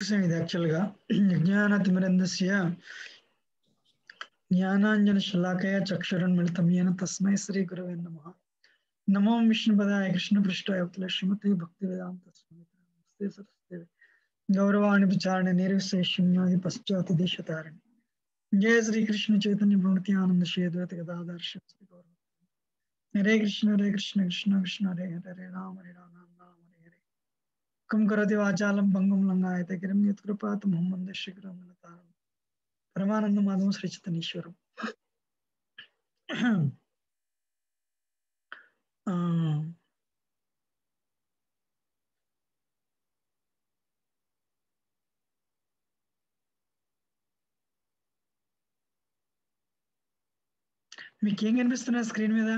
ఇది యాక్చువల్గా జ్ఞానతిమిరంధస్య జ్ఞానాంజన శలాకయ చక్షురన్మిళితం येन తస్మై శ్రీ గురవే నమః. నమో విష్ణుపదాయ కృష్ణపృష్ఠాయ శ్రీమతే భక్తివేదాంత స్వామి సరస్వతి గౌరవాణి విచారణ నిర్విశేషణ్యాది పశ్చాత్ దేశతారిణి. జయ శ్రీ కృష్ణ చైతన్య ప్రణిత్యానంద శ్రీ అద్వైత గదాధర శ్రీ గౌరవ. హరే కృష్ణ కృష్ణ కృష్ణ హరే హరే హరే రామ రామ రామ హరే హరే. కం కరోతి వాచాలం పంగుం లంఘాయతే గిరిం యత్కృపాత్ ముహమ్మద్ శిఖరం పరమానంద మాధవం శ్రీ చైతన్యేశ్వరం. మీకేం కనిపిస్తున్నా స్క్రీన్ మీద?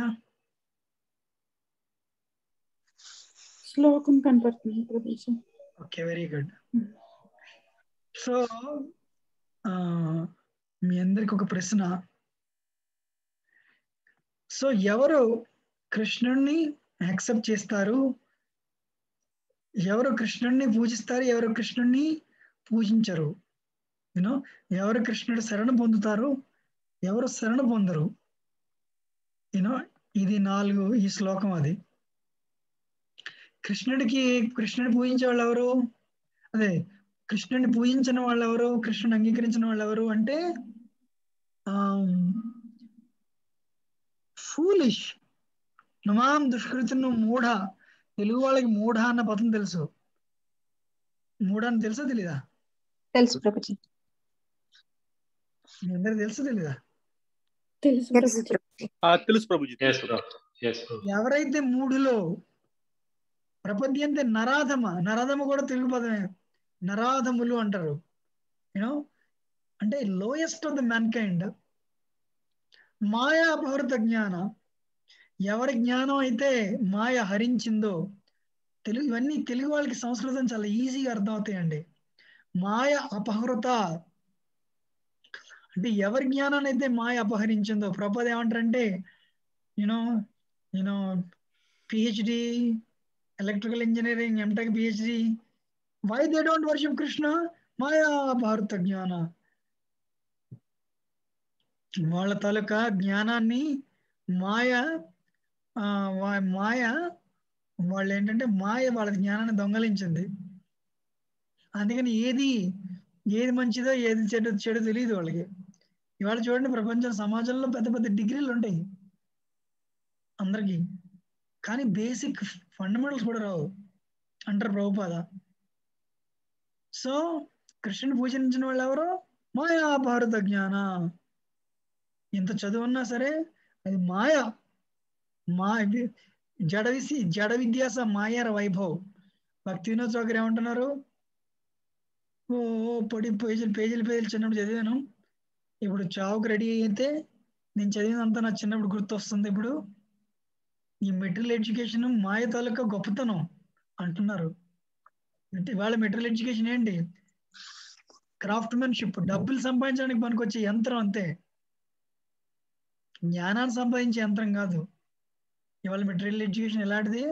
శ్లోకం కనపడుతుంది Prabhuji. Okay, very good. So మీ అందరికి ఒక ప్రశ్న. సో ఎవరు కృష్ణుణ్ణి యాక్సెప్ట్ చేస్తారు, ఎవరు కృష్ణుణ్ణి పూజిస్తారు, ఎవరు కృష్ణుణ్ణి పూజించరు? యూనో, ఎవరు కృష్ణుడు శరణ పొందుతారు, ఎవరు శరణ పొందరు? యూనో, ఇది 4 ఈ శ్లోకం. అది కృష్ణుడిని పూజించే వాళ్ళు ఎవరు, అదే కృష్ణుడిని పూజించిన వాళ్ళు ఎవరు, కృష్ణుని అంగీకరించిన వాళ్ళు ఎవరు అంటే ఫూలిష్. నమాం దుష్కృతిను మూఢ. తెలుగు వాళ్ళకి మూఢ అన్న పదం తెలుసు. మూఢ అని తెలుసా తెలీదా? తెలుసు ప్రభుజీ. మీ అందరికి తెలుసా తెలీదా? తెలుసు ప్రభుజీ. తెలుసు ప్రభుజీ. ఎవరైతే మూఢులో ప్రపంచంతే నరాధమ కూడా తెలుగు పదమే. నరాధములు అంటారు. యూనో, అంటే lowest of the mankind. మాయా అపహృత జ్ఞాన. ఎవరి జ్ఞానం అయితే మాయ హరించిందో, ఇవన్నీ తెలుగు వాళ్ళకి సంస్కృతం చాలా ఈజీగా అర్థం అవుతాయండి. మాయ అపహృత అంటే ఎవరి జ్ఞానాన్ని అయితే మాయ అపహరించిందో. ప్రభుపాద ఏమంటారంటే you know PhD, electrical engineering, MTech PhD, why they don't worship Krishna? మాయా అపహృత జ్ఞాన. వాళ్ళ తాలూకా జ్ఞానాన్ని మాయ వాళ్ళు ఏంటంటే మాయ వాళ్ళ జ్ఞానాన్ని దొంగలించింది. అందుకని ఏది మంచిదో ఏది చెడు తెలియదు వాళ్ళకి. ఇవాళ చూడండి, ప్రపంచం సమాజంలో పెద్ద పెద్ద డిగ్రీలు ఉంటాయి అందరికి, కానీ బేసిక్ ఫండమెంటల్స్ కూడా రావు అంటారు ప్రభుపాద. సో కృష్ణుని పూజించిన వాళ్ళు ఎవరు? మాయా భారత జ్ఞాన. ఎంత చదువున్నా సరే అది మాయ. జడ విద్యాస మాయార వైభవ్. భక్తి వినోద్ చౌకర్ ఏమంటున్నారు? పేజీలు చిన్నప్పుడు చదివాను, ఇప్పుడు చావుకు రెడీ అయితే నేను చదివినంతా నా చిన్నప్పుడు గుర్తొస్తుంది. ఇప్పుడు ఈ మెటీరియల్ ఎడ్యుకేషన్ మాయ తాలూకా గొప్పతనం అంటున్నారు. అంటే ఇవాళ మెటీరియల్ ఎడ్యుకేషన్ ఏంటి? క్రాఫ్ట్మెన్షిప్, డబ్బులు సంపాదించడానికి పనికొచ్చే యంత్రం అంతే, జ్ఞానాన్ని సంపాదించే యంత్రం కాదు. ఇవాళ మెటీరియల్ ఎడ్యుకేషన్ ఎలాంటిది?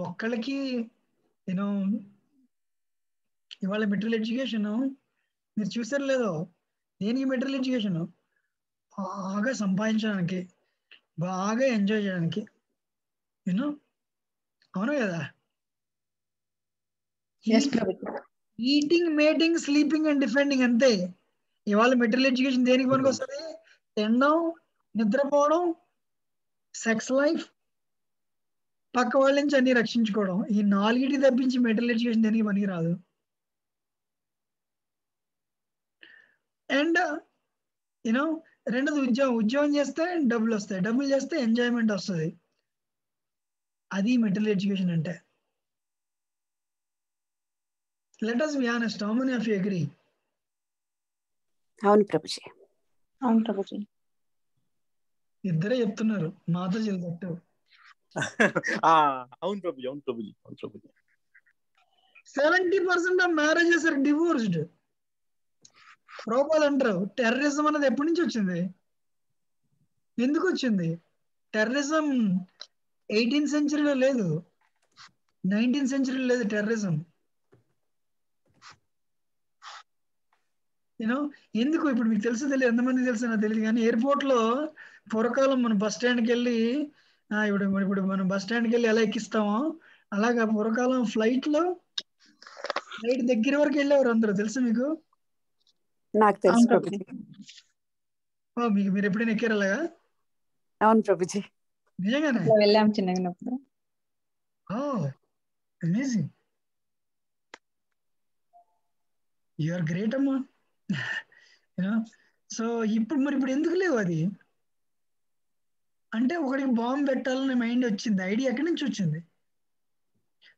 ఒక్కళ్ళకి ఇవాళ మెటీరియల్ ఎడ్యుకేషన్ మీరు చూసారు లేదో, దేనికి మెటీరియల్ ఎడ్యుకేషన్? బాగా సంపాదించడానికి, బాగా ఎంజాయ్ చేయడానికి. అవును కదా? Eating, mating, sleeping and defending అంతే. ఇవాళ మెటీరియల్ ఎడ్యుకేషన్ దేనికి పనికి వస్తుంది? తినడం, నిద్రపోవడం, సెక్స్ లైఫ్, పక్క వాళ్ళ నుంచి అన్ని రక్షించుకోవడం. ఈ 4 తప్పించి మెటీరియల్ ఎడ్యుకేషన్ దేనికి పనికి రాదు. అండ్ రెండోది ఉద్యోగం చేస్తే డబ్బులు వస్తాయి, డబ్బులు చేస్తే ఎంజాయ్మెంట్ వస్తుంది. అది మెటీరియల్ ఎడ్యుకేషన్ అంటే. Let us be honest, how many of you agree? అవును ప్రభుజీ. అవును ప్రభుజీ. ఇద్దరే చెప్తున్నారు, మాతో చెల్లినట్టు. అవును Prabhuji. 70% of marriages are divorced. Prabhupada అంటారు, టెర్రరిజం అనేది ఎప్పటి నుంచి వచ్చింది? ఎందుకు వచ్చింది? టెర్రరిజం 18th సెంచరీలో లేదు, 19th సెంచరీలో లేదు టెర్రరిజం. యూనో ఎందుకు ఇప్పుడు మీకు తెలుసు తెలియదు, ఎంతమంది తెలుసు నాకు తెలియదు, కానీ ఎయిర్పోర్ట్ లో పూర్వకాలం మనం బస్ స్టాండ్కి వెళ్ళి ఇప్పుడు ఇప్పుడు మనం బస్ స్టాండ్కి వెళ్ళి ఎలా ఎక్కిస్తామో అలాగా పూర్వకాలం ఫ్లైట్ దగ్గర వరకు వెళ్ళేవారు అందరూ. తెలుసు మీకు? నాకు తెలుసు ప్రభుజీ. మీకు మీరు ఎప్పుడైనా ఎక్కారు అలాగా? అవును ప్రభుజీ, నిజంగానే వెళ్ళాం చిన్నప్పుడు. అమేజింగ్, యు ఆర్ గ్రేట్ అమ్మా. సో ఇప్పుడు ఎందుకు లేవు అది? అంటే ఒకడికి బాంబు పెట్టాలనే మైండ్ వచ్చింది, ఐడియా ఎక్కడి నుంచి వచ్చింది?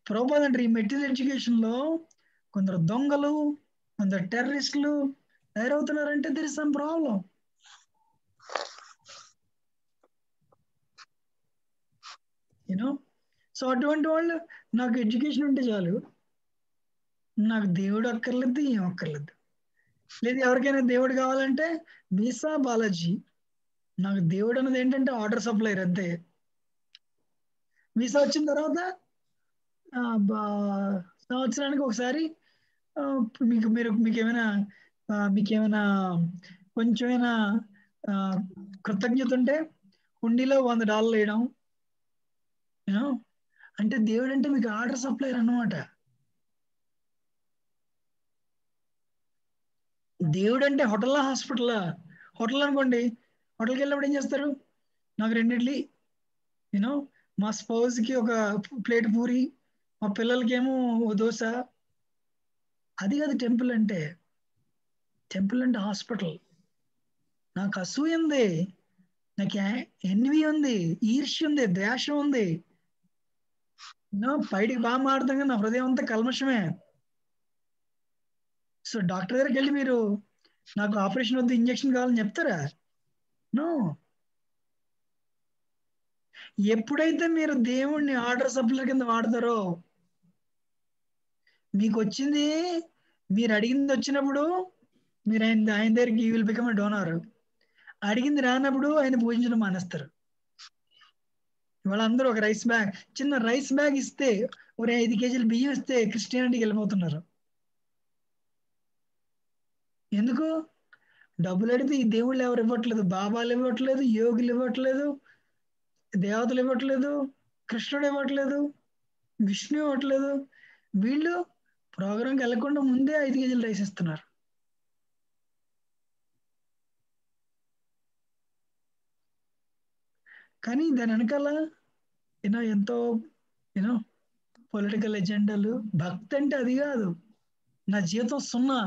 ప్రభుపాద అంటే ఈ మెటీరియల్ ఎడ్యుకేషన్ లో కొందరు దొంగలు, కొందరు టెర్రరిస్టులు తయారవుతున్నారంటే there is some problem. You know so అటువంటి వాళ్ళు, నాకు ఎడ్యుకేషన్ ఉంటే చాలు, నాకు దేవుడు అక్కర్లేదు, ఏం అక్కర్లేదు. లేదు ఎవరికైనా దేవుడు కావాలంటే వీసా బాలాజీ. నాకు దేవుడు అన్నది ఏంటంటే ఆర్డర్ సప్లైర్ అంతే. వీసా వచ్చిన తర్వాత సంవత్సరానికి ఒకసారి మీకేమైనా కొంచెమైనా కృతజ్ఞత ఉంటే హుండీలో $100 వేయడం. అంటే దేవుడు అంటే మీకు ఆర్డర్ సప్లైర్ అన్నమాట. దేవుడు అంటే హోటల్లా హాస్పిటల్లా? హోటల్ అనుకోండి, హోటల్కి వెళ్ళినప్పుడు ఏం చేస్తారు? నాకు 2 ఇడ్లీ, మా స్పౌజ్కి ఒక ప్లేట్ పూరి, మా పిల్లలకేమో ఓ దోశ. అది కాదు టెంపుల్ అంటే. టెంపుల్ అంటే హాస్పిటల్. నాకు అసూయ ఉంది, నాకు ఎన్వి ఉంది, ఈర్ష్య ఉంది, ద్వేషం ఉంది. బయటికి బాగా మారుతాం కానీ నా హృదయం అంతా కల్మషమే. సో డాక్టర్ దగ్గరికి వెళ్ళి మీరు నాకు ఆపరేషన్ వద్దు, ఇంజక్షన్ కావాలని చెప్తారా? నో. ఎప్పుడైతే మీరు దేవుణ్ణి ఆర్డర్ సప్లై కింద వాడతారో, మీకు వచ్చింది, మీరు అడిగింది వచ్చినప్పుడు మీరు ఆయన దగ్గరికి you will become a donor. అడిగింది రానప్పుడు ఆయన పూజించడం మానేస్తారు. ఇవాళ అందరూ ఒక చిన్న రైస్ బ్యాగ్ ఇస్తే, ఒక 5 కేజీలు బియ్యం ఇస్తే క్రిస్టియానిటీకి వెళ్ళిపోతున్నారు. ఎందుకు? డబ్బులు అడిగితే ఈ దేవుళ్ళు ఎవరు ఇవ్వట్లేదు, బాబాలు ఇవ్వట్లేదు, యోగులు ఇవ్వట్లేదు, దేవతలు ఇవ్వట్లేదు, కృష్ణుడు ఇవ్వట్లేదు, విష్ణు ఇవ్వట్లేదు. వీళ్ళు ప్రోగ్రాంకి వెళ్ళకుండా ముందే 5 కేజీలు రైస్ ఇస్తున్నారు. కానీ దాని వెనకాల ఎంతో పొలిటికల్ ఎజెండాలు. భక్తి అంటే అది కాదు. నా జీవితం 0.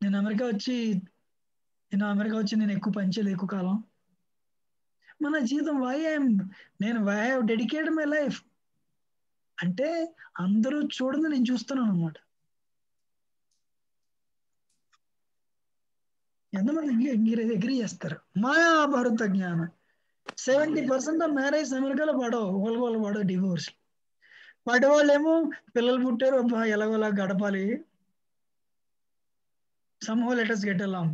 నేను అమెరికా వచ్చి నేను ఎక్కువ పనిచేయలేదు, ఎక్కువ కాలం. మన జీవితం నేను why have dedicated my life అంటే అందరూ చూడదు, నేను చూస్తున్నాను అనమాట. ఎంతమంది అగ్రీ చేస్తారు? మహాభారత జ్ఞానం. 70% ఆఫ్ మ్యారేజ్ అమెరికాలో పడవు డివోర్స్. పడేవాళ్ళేమో పిల్లలు పుట్టారు, ఎలాగోలా గడపాలి, somehow let us get along.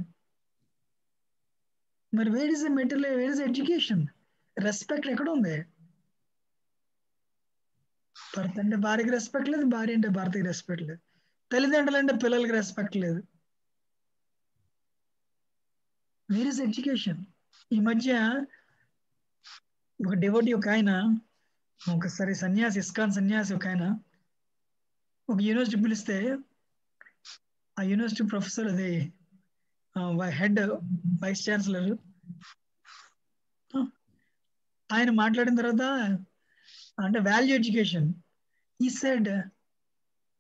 మరి where is material, where is education? Respect ఎక్కడ ఉంది? భర్త అంటే భార్యకి రెస్పెక్ట్ లేదు, భార్య అంటే భర్తకి రెస్పెక్ట్ లేదు, తల్లిదండ్రులు అంటే పిల్లలకి రెస్పెక్ట్ లేదు. Where is education? ఈ మధ్య ఒక డివోటీ, ఒక ఆయన, ఒకసారి ఇస్కాన్ సన్యాసి ఒక ఆయన ఒక యూనివర్సిటీ పిలిస్తే, ఆ యూనివర్సిటీ ప్రొఫెసర్, అది హెడ్ వైస్ ఛాన్సలర్, ఆయన మాట్లాడిన తర్వాత అంటే value education. He said,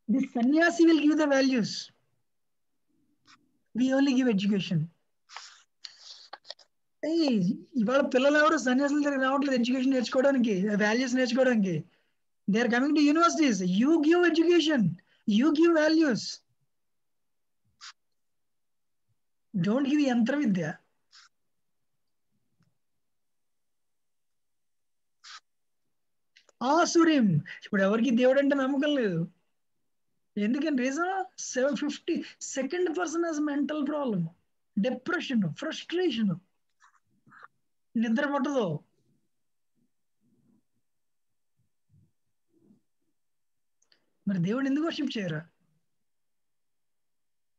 the sannyasi will give the values. We only give education. ఇవాళ పిల్లలు ఎవరు సన్యాసుల దగ్గర రావట్లేదు ఎడ్యుకేషన్ నేర్చుకోవడానికి, వాల్యూస్ నేర్చుకోవడానికి. They are coming to universities. You give education, you give values, don't give యంత్ర విద్య. ఆసురీం. ఇప్పుడు ఎవరికి దేవుడు అంటే నమ్మకం లేదు. ఎందుకని reason? 52nd person has mental problem, depression, frustration, నిద్ర పట్టదు. మరి దేవుడు ఎందుకు వర్షిప్ చేయరా?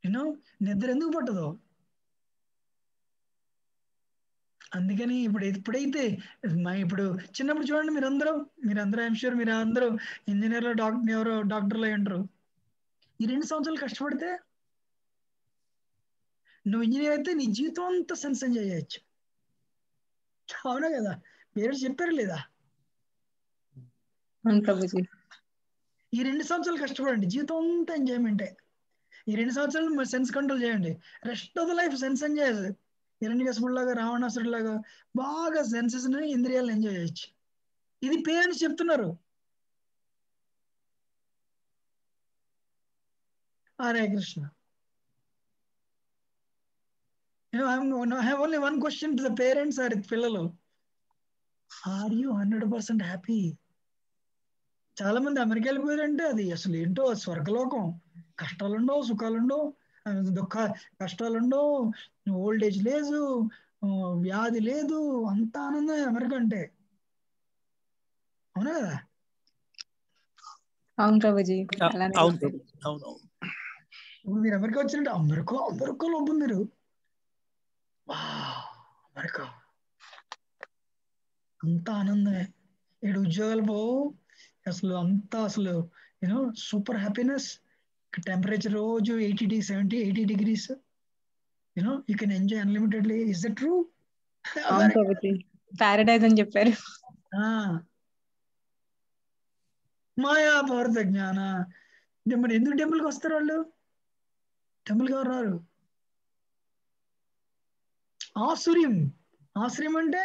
యూనో నిద్ర ఎందుకు పట్టదు? అందుకని ఇప్పుడైతే ఇప్పుడు చిన్నప్పుడు చూడండి, మీరందరూ ఐఎమ్ షూర్ మీరు అందరూ ఇంజనీర్లు, ఎవరో డాక్టర్లు అయి ఉంటారు. ఈ 2 సంవత్సరాలు కష్టపడితే నువ్వు ఇంజనీర్ అయితే నీ జీవితం అంతా సెన్స్ ఎంజాయ్ చేయొచ్చు. అవునా కదా? పేరెంట్స్ చెప్పారు లేదా? ఈ 2 సంవత్సరాలు కష్టపడండి, జీవితం అంతా ఎంజాయ్మెంటే. ఈ 2 సంవత్సరాలు సెన్స్ కంట్రోల్ చేయండి, rest of the life sense enjoy. హిరణ్యకశిపుడిలాగా, రావణాసురులాగా బాగా సెన్సెస్ ఇంద్రియాలను ఎంజాయ్ చేయొచ్చు. ఇది పేరెంట్స్ చెప్తున్నారు. Hare Krishna. I have only one question to the parents or పిల్లలు. Are you 100% happy? చాలా మంది అమెరికా వెళ్ళిపోయారంటే అది అసలు ఏంటో స్వర్గలోకం. కష్టాలుండవు, సుఖాలుండవు, కష్టాలుండవు, ఓల్డ్ ఏజ్ లేదు, వ్యాధి లేదు, అంత ఆనందం అమెరికా అంటే. అవునా కదా? అవును ప్రభుజీ. మీరు అమెరికా వచ్చినట్టు అమెరికాలో ఉంటుంది మీరు. అమెరికా అంత ఆనందమే. ఇక్కడ ఉద్యోగాలు పోవు అసలు, అంతా అసలు యూనో సూపర్ హ్యాపీనెస్. టెంపరేచర్ రోజు 80 degrees. You can enjoy unlimitedly. Is that true? అవును ప్రభుజీ, పారడైజ్ అని చెప్పారు. మాయా భారత జ్ఞాన. మరి ఎందుకు టెంపుల్కి వస్తారు వాళ్ళు? టెంపుల్కి ఎవరు రారు? ఆసుర్యం అంటే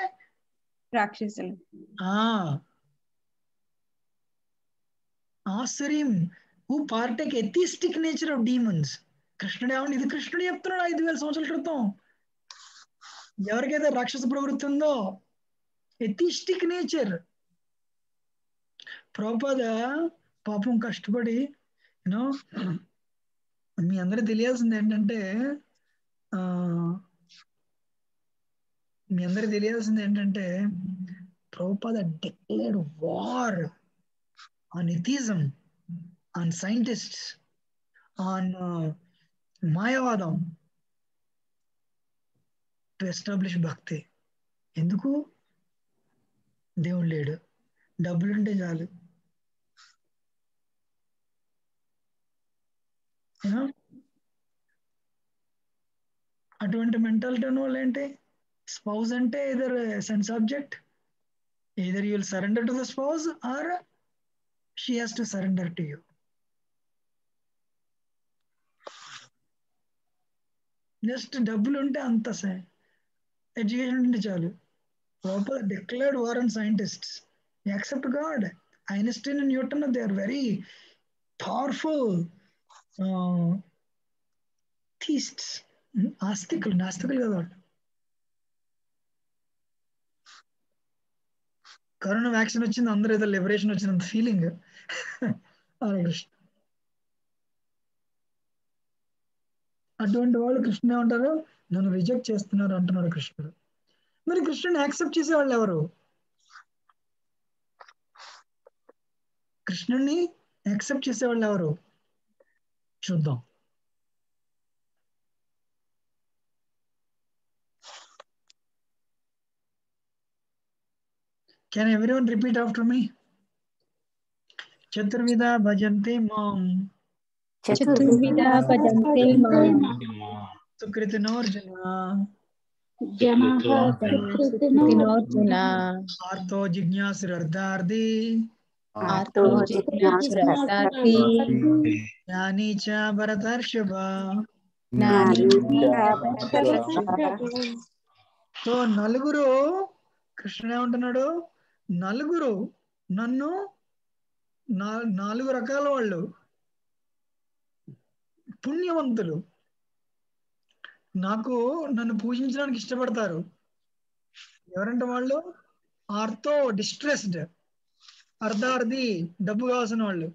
రాక్షసులు. ఆసుర్యం who partake atheistic nature of demons. కృష్ణుడు ఏమన్నా, ఇది కృష్ణుడు చెప్తున్నాడు 5000 సంవత్సరాల క్రితం. ఎవరికైతే రాక్షస ప్రవృత్తి ఉందో, ఎథిస్టిక్ నేచర్. ప్రభుపాద పాపం కష్టపడి మీ అందరికి తెలియాల్సింది ఏంటంటే Prabhupada declared war on atheism, on scientists, on మాయావాదం, టు ఎస్టాబ్లిష్ భక్తి. ఎందుకు? దేవుడు లేడు, డబ్బులుంటే చాలు. అటువంటి మెంటాలిటీ ఉన్న వాళ్ళు ఏంటి? స్పౌజ్ అంటే either sense object, either you will surrender to the spouse or she has to surrender to you. Just డబ్బులు ఉంటే అంత ఎడ్యుకేషన్ ఉంటే చాలు. Proper declared war on scientists, accept God. Einstein and Newton, they are very powerful theists. నాస్తికులు కదా వాళ్ళు. Corona vaccine వచ్చింది, అందరూ ఏదో లిబరేషన్ వచ్చినంత ఫీలింగ్. హరే కృష్ణ. అటువంటి వాళ్ళు కృష్ణ ఏమంటారు? నన్ను రిజెక్ట్ చేస్తున్నారు అంటున్నాడు కృష్ణుడు. మరి కృష్ణుని యాక్సెప్ట్ చేసేవాళ్ళు ఎవరు? కృష్ణుడిని యాక్సెప్ట్ చేసేవాళ్ళు ఎవరు? చూద్దాం. Can everyone repeat after me? చతుర్విధ భజంతే మాం, చతుర్విధ భజంతే మాం, సుకృతినోర్జున, సుకృతినోర్జున, ఆర్తో జిజ్ఞాసురర్ధార్థి, ఆర్తో జిజ్ఞాసురర్ధార్థి, జ్ఞానీ చ భరతర్షభ. సో నలుగురు, కృష్ణుడు ఏమంటున్నాడు? నలుగురు నన్ను, 4 రకాల వాళ్ళు పుణ్యవంతులు నన్ను పూజించడానికి ఇష్టపడతారు. ఎవరంటే వాళ్ళు? ఆర్తో డిస్ట్రెస్డ్, అర్ధార్థి డబ్బు కావాల్సిన వాళ్ళు,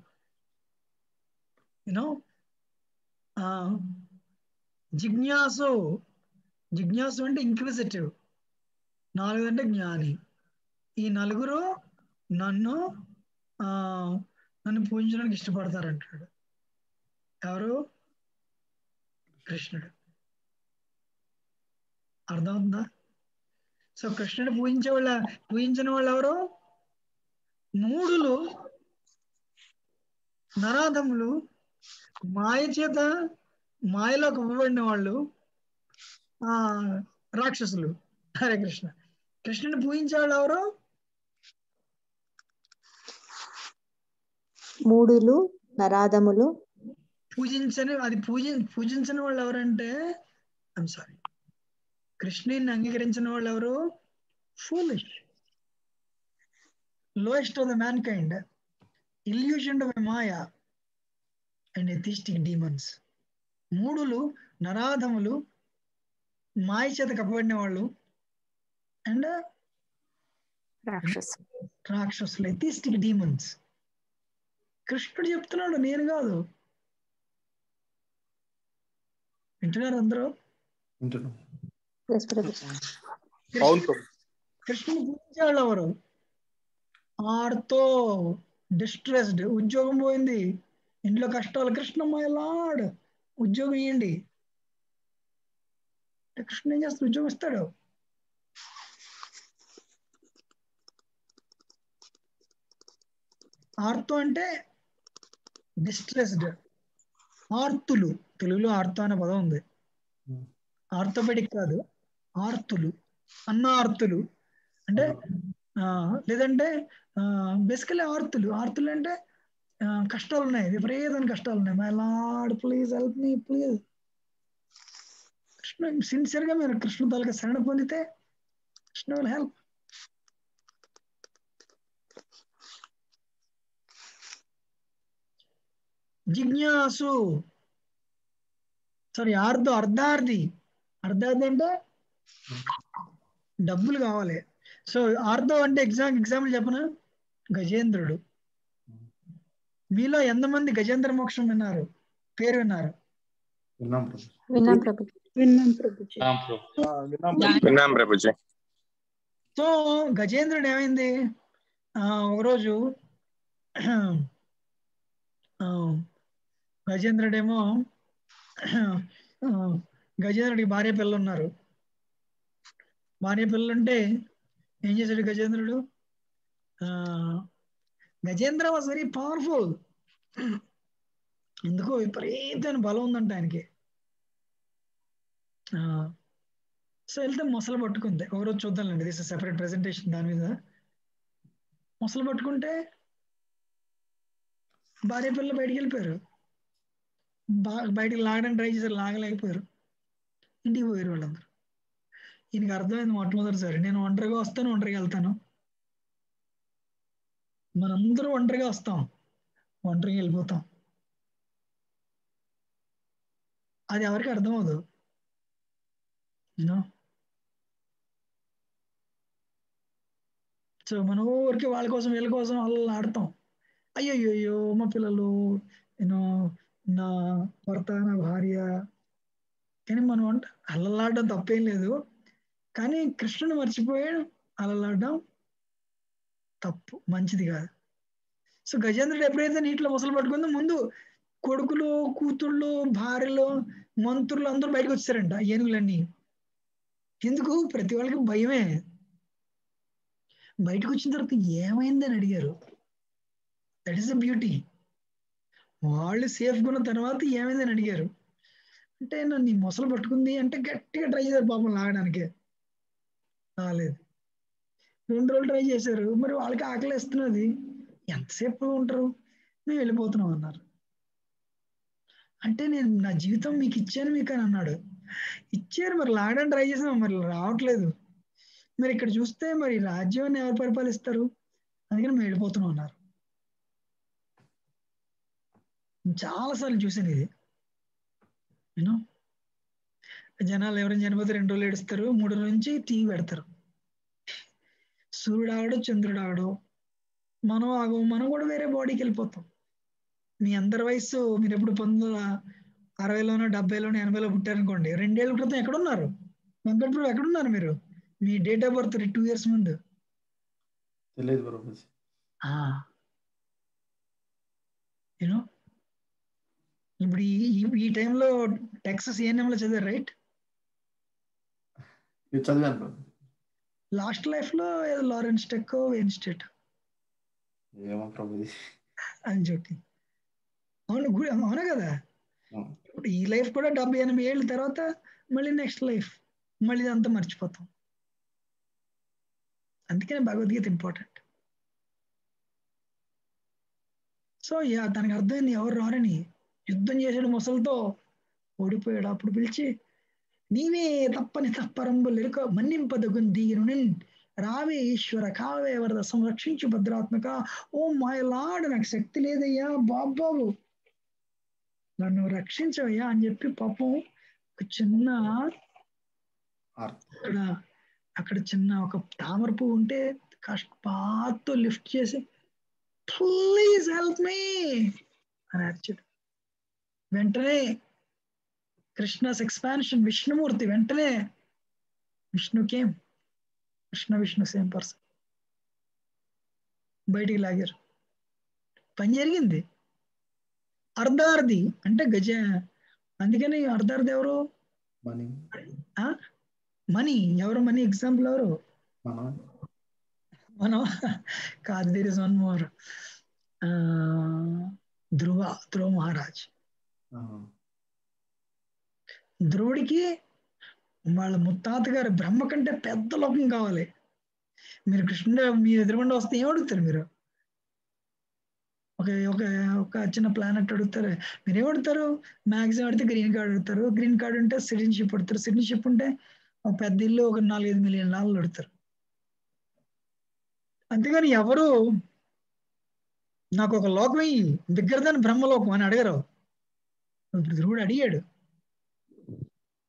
జిజ్ఞాసు అంటే ఇంక్విజిటివ్, 4 అంటే జ్ఞాని. ఈ నలుగురు నన్ను పూజించడానికి ఇష్టపడతారు అంటాడు. ఎవరు? కృష్ణుడు. అర్థమవుతుందా? సో కృష్ణుడు పూజించిన వాళ్ళు ఎవరు? మూఢులు, నరాధములు, మాయ చేత మాయలో కప్పబడిన వాళ్ళు, ఆ రాక్షసులు. హరే కృష్ణ. కృష్ణుని పూజించే వాళ్ళు ఎవరు? మూడులు, నరాధములు. పూజించని వాళ్ళు ఎవరంటే, ఐమ్ సారీ, కృష్ణుని అంగీకరించిన వాళ్ళు ఎవరు? Foolish, lowest of the mankind, illusioned by maya and atheistic demons. మూడులు, నరాధములు, మాయ చేత కప్పబడిన వాళ్ళు, అండ్ రాక్షసులు, ఎథిస్టిక్ డీమన్స్. కృష్ణుడు చెప్తున్నాడు, నేను కాదు. వింటున్నారు అందరూ? కృష్ణుని పూజించేవాళ్ళు ఎవరు? ఆర్తో డిస్ట్రెస్డ్, ఉద్యోగం పోయింది, ఇంట్లో కష్టాలు, కృష్ణమ్మ లార్డ్ ఉద్యోగం ఇవ్వండి. కృష్ణుడు ఏం చేస్తాడు? ఉద్యోగం ఇస్తాడు. ఆర్తో అంటే డిస్ట్రెస్డ్, ఆర్తులు. తెలుగులో ఆర్తో అనే పదం ఉంది. ఆర్థోపెడిక్ కాదు, ఆర్తులు, ఆర్తులు అంటే లేదంటే బేసికలీ ఆర్తులు. ఆర్తులు అంటే కష్టాలు ఉన్నాయి, విపరీతమైన కష్టాలు ఉన్నాయి. My lord please help me please. Krishna సిన్సియర్గా మీరు కృష్ణ తాలూకా శరణ పొందితే కృష్ణ విల్ హెల్ప్. జిజ్ఞాసు, సారీ అర్ధార్థి. అర్ధార్థి అంటే డబ్బులు కావాలి. సో ఆర్ధం అంటే ఎగ్జాంపుల్ చెప్పనా? గజేంద్రుడు. మీలో ఎంతమంది గజేంద్ర మోక్షం విన్నారు? పేరు విన్నారు? విన్నాం ప్రభుజీ. సో గజేంద్రుడు ఏమైంది? ఒకరోజు గజేంద్రుడేమో గజేంద్రుడికి భార్య పిల్లలు ఉన్నారు. భార్య పిల్లలుంటే ఏం చేశాడు గజేంద్రుడు? Gajendra was very powerful. ఎందుకో విపరీతమైన బలం ఉందంట ఆయనకి. సో వెళ్తే మొసలు పట్టుకుంది. ఒకరోజు చూద్దాంలేండి, దిస్ ఇస్ సెపరేట్ ప్రెజెంటేషన్ దాని మీద. మొసలు పట్టుకుంటే భార్య పిల్లలు బయటికి వెళ్ళిపోయారు. బయటికి లాగడానికి ట్రై చేశారు, లాగలేకపోయారు. ఇంటికి పోయారు వాళ్ళందరూ. ఈయనకి అర్థమైంది మొట్టమొదటిసారి, నేను ఒంటరిగా వస్తాను, ఒంటరిగా వెళ్తాను. మనందరూ ఒంటరిగా వస్తాం, ఒంటరిగా వెళ్ళిపోతాం. అది ఎవరికి అర్థమవుదు. సో మనం ఊరికి వాళ్ళ కోసం వీళ్ళ కోసం వాళ్ళు ఆడతాం. అయ్యో మా పిల్లలు, నేను నా భర్త, నా భార్య. కానీ మనం అంటే అల్లలాడడం తప్పేం లేదు, కానీ కృష్ణుని మర్చిపోయాడు. అల్లలాడడం తప్పు, మంచిది కాదు. సో గజేంద్రుడు ఎప్పుడైతే నీటిలో మొసలు పట్టుకుందో, ముందు కొడుకులు, కూతుళ్ళు, భార్యలు, మంత్రులు అందరూ బయటకు వచ్చారంట, ఏనుగులన్నీ. ఎందుకు? ప్రతి వాళ్ళకి భయమే. బయటకు వచ్చిన తర్వాత ఏమైందని అడిగారు. That is the beauty. వాళ్ళు సేఫ్గా ఉన్న తర్వాత ఏమైందని అడిగారు. అంటే నన్ను మొసలు పట్టుకుంది అంటే గట్టిగా ట్రై చేశారు పాపం లాగడానికి, రాలేదు. 2 రోజులు ట్రై చేశారు. మరి వాళ్ళకి ఆకలి వేస్తున్నది, ఎంతసేపు ఉంటారు, మేము వెళ్ళిపోతున్నాం అన్నారు. అంటే నేను నా జీవితం మీకు ఇచ్చాను మీకు అని అన్నాడు. ఇచ్చారు, మరి లాగడానికి ట్రై చేసినా మరి రావట్లేదు. మరి ఇక్కడ చూస్తే మరి రాజ్యాన్ని ఎవరు పరిపాలిస్తారు, అందుకని మేము వెళ్ళిపోతున్నాం అన్నారు. చాలాసార్లు చూసాను ఇది. యూనో, జనాలు ఎవరైనా చనిపోతే 2 రోజులు ఏడుస్తారు, 3 రోజుల నుంచి టీవీ పెడతారు. సూర్యుడు ఆగడు, చంద్రుడు ఆగడు, మనం కూడా వేరే బాడీకి వెళ్ళిపోతాం. మీ అందరి వయసు మీరు ఎప్పుడు 1960లోనో 70లోనో 80లో పుట్టారనుకోండి, 2 ఏళ్ల క్రితం ఎక్కడున్నారు? వెంకటప్రభు ఎక్కడున్నారు మీరు? మీ డేట్ ఆఫ్ బర్త్ 2 years ముందు యూనో. ఇప్పుడు ఈ టైంలో టెక్సస్ ఏఎన్ఎంలో చదివారు రైట్? చదివాను ప్రభు. లాస్ట్ లైఫ్ లో ఏదో లారెన్స్ టెక్ వేన్ స్టేట్ ఏమో ప్రభు ఇది. అని చెప్పి అవును అవునా కదా. అవును. ఇప్పుడు ఈ లైఫ్ కూడా 70-80 ఏళ్ళ తర్వాత మళ్ళీ నెక్స్ట్ లైఫ్ మళ్ళీ ఇదంతా మర్చిపోతాం. అందుకనే భగవద్గీత ఇంపార్టెంట్. సో దానికి అర్థమైంది ఎవరు రారని. యుద్ధం చేసాడు ముసలితో, ఓడిపోయాడు. అప్పుడు పిలిచి నీవే తప్పని తప్పరంబులు ఎరుక మన్నింపదగుందీరుని రావే ఈశ్వర కావే వరద సంరక్షించు భద్రాత్మక. ఓ మాయలాడు, నాకు శక్తి లేదయ్యా బాబాబు, నన్ను రక్షించవయ్యా అని చెప్పి పాపం ఒక చిన్న అక్కడ చిన్న ఒక తామర పువ్వు ఉంటే పాతో లిఫ్ట్ చేసి ప్లీజ్ హెల్ప్ మీ అని అర్చాడు. వెంటనే కృష్ణస్ ఎక్స్పాన్షన్, విష్ణుమూర్తి వెంటనే విష్ణుకేం విష్ణు సేమ్ పర్సన్ బయటికి లాగారు. పని జరిగింది. అర్ధార్థి అంటే గజ, అందుకని అర్ధార్థి ఎవరు? మనీ. ఎవరు మనీ? ఎగ్జాంపుల్ ఎవరు? మనం కాదు. There is one more. Dhruva Maharaj. ధ్రువుడికి వాళ్ళ ముత్తాత గారు బ్రహ్మ కంటే పెద్ద లోకం కావాలి. మీరు కృష్ణుడు మీ ఎదురుగుండా వస్తే ఏం అడుగుతారు మీరు? ఒక చిన్న ప్లానెట్ అడుగుతారు, మీరు ఏమడుగుతారు? మ్యాక్సిమం అడిగితే గ్రీన్ కార్డ్ అడుగుతారు. గ్రీన్ కార్డ్ ఉంటే సిటిజన్షిప్ అడుగుతారు. సిటిజన్షిప్ ఉంటే ఒక పెద్ద ఇల్లు, ఒక 4-5 మిలియన్ డాలర్లు అడుగుతారు. అంతేగాని ఎవరు నాకు ఒక లోకం దగ్గర దాని బ్రహ్మలోకం అని అడగరు. ఇప్పుడు ధ్రువుడు అడిగాడు,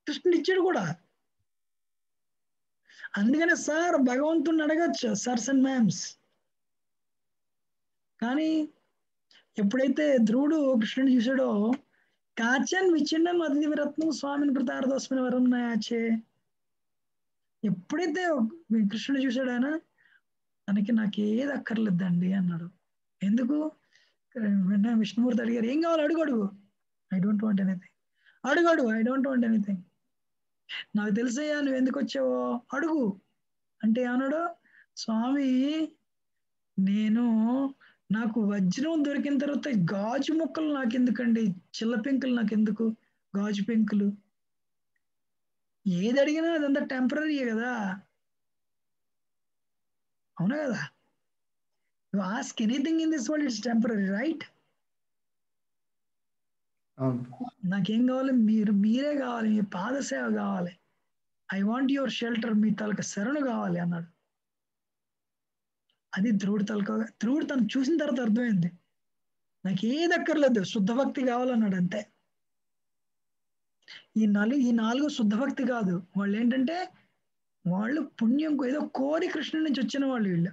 కృష్ణుడు ఇచ్చాడు కూడా. అందుకనే సార్ భగవంతుడిని అడగచ్చు, సర్స్ అండ్ మ్యామ్స్. కానీ ఎప్పుడైతే ధ్రువుడు కృష్ణుడు చూసాడో, కాచన్ విచ్ఛిన్నం అతిరత్నం స్వామిని కృతార్థోస్మిన వరం నయాచే. ఎప్పుడైతే కృష్ణుడు చూసాడు ఆయన, నాకు ఏది అక్కర్లేదండి అన్నాడు. ఎందుకు? వెంటనే విష్ణుమూర్తి అడిగారు, ఏం కావాలి అడుగు. I don't want anything. అడుగు. I don't want anything. నాకు తెలుసయ్యా నువ్వు ఎందుకు వచ్చావో, అడుగు అంటే అన్నాడు, స్వామి నాకు వజ్రం దొరికిన తర్వాత గాజు ముక్కలు నాకెందుకండి, చిల్ల పెంకులు నాకెందుకు, గాజు పెంకులు. ఏది అడిగినా అదంతా టెంపరీయే కదా, అవునా కదా? You ask anything in this world, it's temporary, right? నాకేం కావాలి? మీరే కావాలి, మీ పాదసేవ కావాలి. ఐ వాంట్ యువర్ షెల్టర్, మీ తలక శరణు కావాలి అన్నాడు. అది ధ్రువుడు తను చూసిన తర్వాత అర్థమైంది, నాకు ఏది అక్కర్లేదు, శుద్ధ భక్తి కావాలన్నాడు అంతే. ఈ 4 శుద్ధ భక్తి కాదు. వాళ్ళు ఏంటంటే వాళ్ళు పుణ్యం ఏదో కోరి కృష్ణుడి నుంచి వచ్చిన వాళ్ళు వీళ్ళు.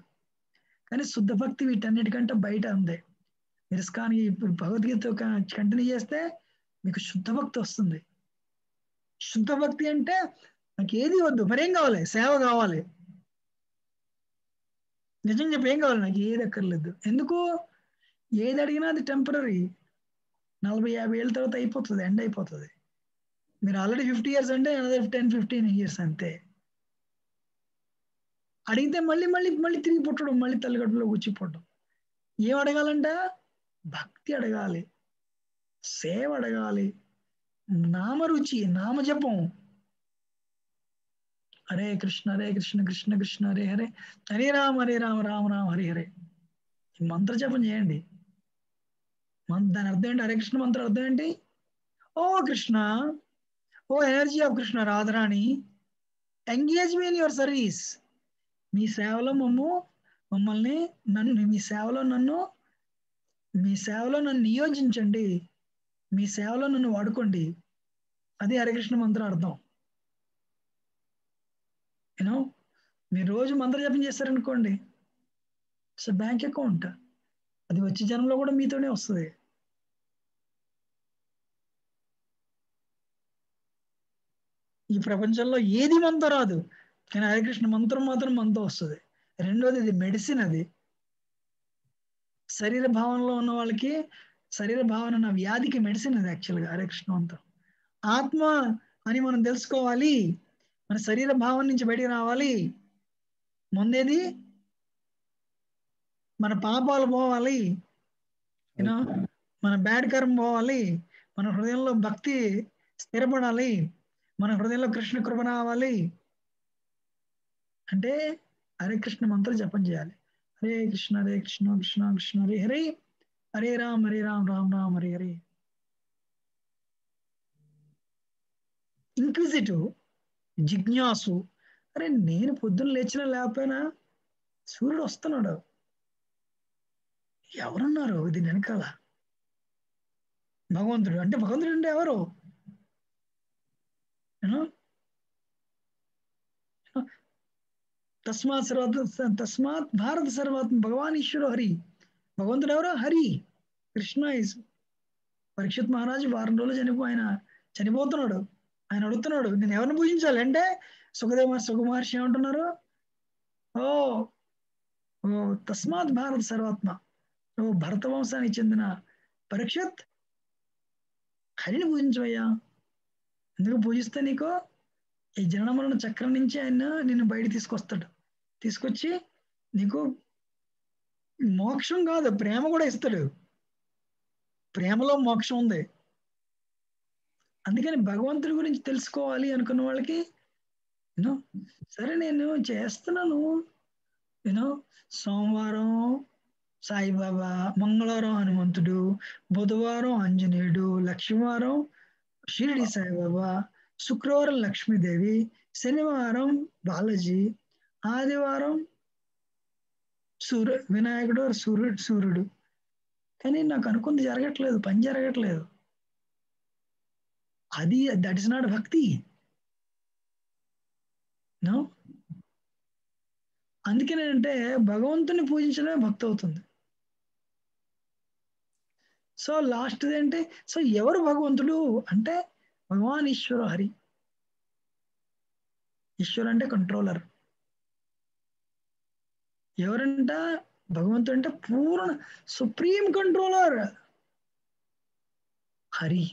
కానీ శుద్ధ భక్తి వీటన్నిటికంటే బయట ఉంది. మీరు కానీ ఇప్పుడు భగవద్గీత కంటిన్యూ చేస్తే మీకు శుద్ధ భక్తి వస్తుంది. శుద్ధ భక్తి అంటే నాకు ఏది వద్దు, మరేం కావాలి? సేవ కావాలి. నిజం చెప్పి ఏం కావాలి? నాకు ఏది అక్కర్లేదు. ఎందుకు? ఏది అడిగినా అది టెంపరీ. 40-50 ఏళ్ళ తర్వాత అయిపోతుంది, ఎండ్ అయిపోతుంది. మీరు ఆల్రెడీ 50 years అంటే 10-15 years అంతే. అడిగితే మళ్ళీ తిరిగి పుట్టడం, మళ్ళీ తల్లిగడ్డలో కూర్చిపోవడం. ఏం అడగాలంట? భక్తి అడగాలి, సేవ అడగాలి, నామరుచి, నామజపం. హరే కృష్ణ కృష్ణ కృష్ణ హరే హరే, హరే రామ రామ రామ హరే హరే. ఈ మంత్ర జపం చేయండి. దాని అర్థం ఏంటి? హరే కృష్ణ మంత్రం అర్థం ఏంటి? O Krishna, O energy of Krishna Radharani, engage me in your service. మీ సేవలో మీ సేవలో నన్ను నియోజించండి, మీ సేవలో నన్ను వాడుకోండి. అది హరికృష్ణ మంత్రం అర్థం. మీరు రోజు మంత్ర జపం చేస్తారనుకోండి, సో బ్యాంక్ అకౌంట్ అది వచ్చే జన్మలో కూడా మీతోనే వస్తుంది. ఈ ప్రపంచంలో ఏది మనతో రాదు, కానీ హరికృష్ణ మంత్రం మాత్రం మనతో వస్తుంది. రెండోది ఇది మెడిసిన్. అది శరీర భావంలో ఉన్న వాళ్ళకి శరీర భావన అన్న వ్యాధికి మెడిసిన్ అది యాక్చువల్గా హరే కృష్ణ మంత్రం. ఆత్మ అని మనం తెలుసుకోవాలి, మన శరీర భావం నుంచి బయటికి రావాలి. ముందేది మన పాపాలు పోవాలి, యూనో మన బ్యాడ్ కర్మ పోవాలి, మన హృదయంలో భక్తి స్థిరపడాలి, మన హృదయంలో కృష్ణ కృప రావాలి అంటే హరే కృష్ణ మంత్రం జపం చేయాలి. హరే కృష్ణ కృష్ణ కృష్ణ హరే హరే, హరే రామ్ రామ్ రామ్ హరే హరే. ఇంక్విజిటివ్, జిజ్ఞాసు. అరే నేను పొద్దున్న లేచినా లేకపోయినా సూర్యుడు వస్తున్నాడు, ఎవరున్నారు దీని వెనకాల? భగవంతుడు. అంటే భగవంతుడు అంటే ఎవరు? తస్మాత్ భారత సర్వాత్మ భగవాన్ ఈశ్వరు హరి. భగవంతుడు ఎవరు? హరి. కృష్ణ ఇస్. పరీక్షిత్ మహారాజు వారం రోజులు ఆయన చనిపోతున్నాడు. ఆయన అడుగుతున్నాడు నేను ఎవరిని పూజించాలి అంటే సుఖ మహర్షి ఏమంటున్నారు? ఓ ఓ తస్మాత్ భారత సర్వాత్మ, ఓ భరత వంశానికి చెందిన పరీక్షిత్, హరిని పూజించవయ్యా. ఎందుకు పూజిస్తే నీకు ఈ జనన మరణ చక్రం నుంచి ఆయన నిన్ను బయట తీసుకొస్తాడు. తీసుకొచ్చి నీకు మోక్షం కాదు, ప్రేమ కూడా ఇస్తాడు. ప్రేమలో మోక్షం ఉంది. అందుకని భగవంతుడి గురించి తెలుసుకోవాలి అనుకున్న వాళ్ళకి సరే నేను చేస్తున్నాను, సోమవారం సాయిబాబా, మంగళవారం హనుమంతుడు, బుధవారం ఆంజనేయుడు, లక్ష్మీవారం షిరిడి సాయిబాబా, శుక్రవారం లక్ష్మీదేవి, శనివారం బాలాజీ, ఆదివారం వినాయకుడు సూర్యుడు. కానీ నాకు అనుకుంది జరగట్లేదు, పని జరగట్లేదు. అది దట్ ఇస్ నాట్ భక్తి. అందుకేనంటే భగవంతుని పూజించడమే భక్తి అవుతుంది. సో లాస్ట్ ఏంటి? సో ఎవరు భగవంతుడు అంటే భగవాన్ ఈశ్వర హరి. ఈశ్వర్ అంటే కంట్రోలర్. ఎవరంట? భగవంతుడు అంటే పూర్ణ సుప్రీం కంట్రోలర్ హరి.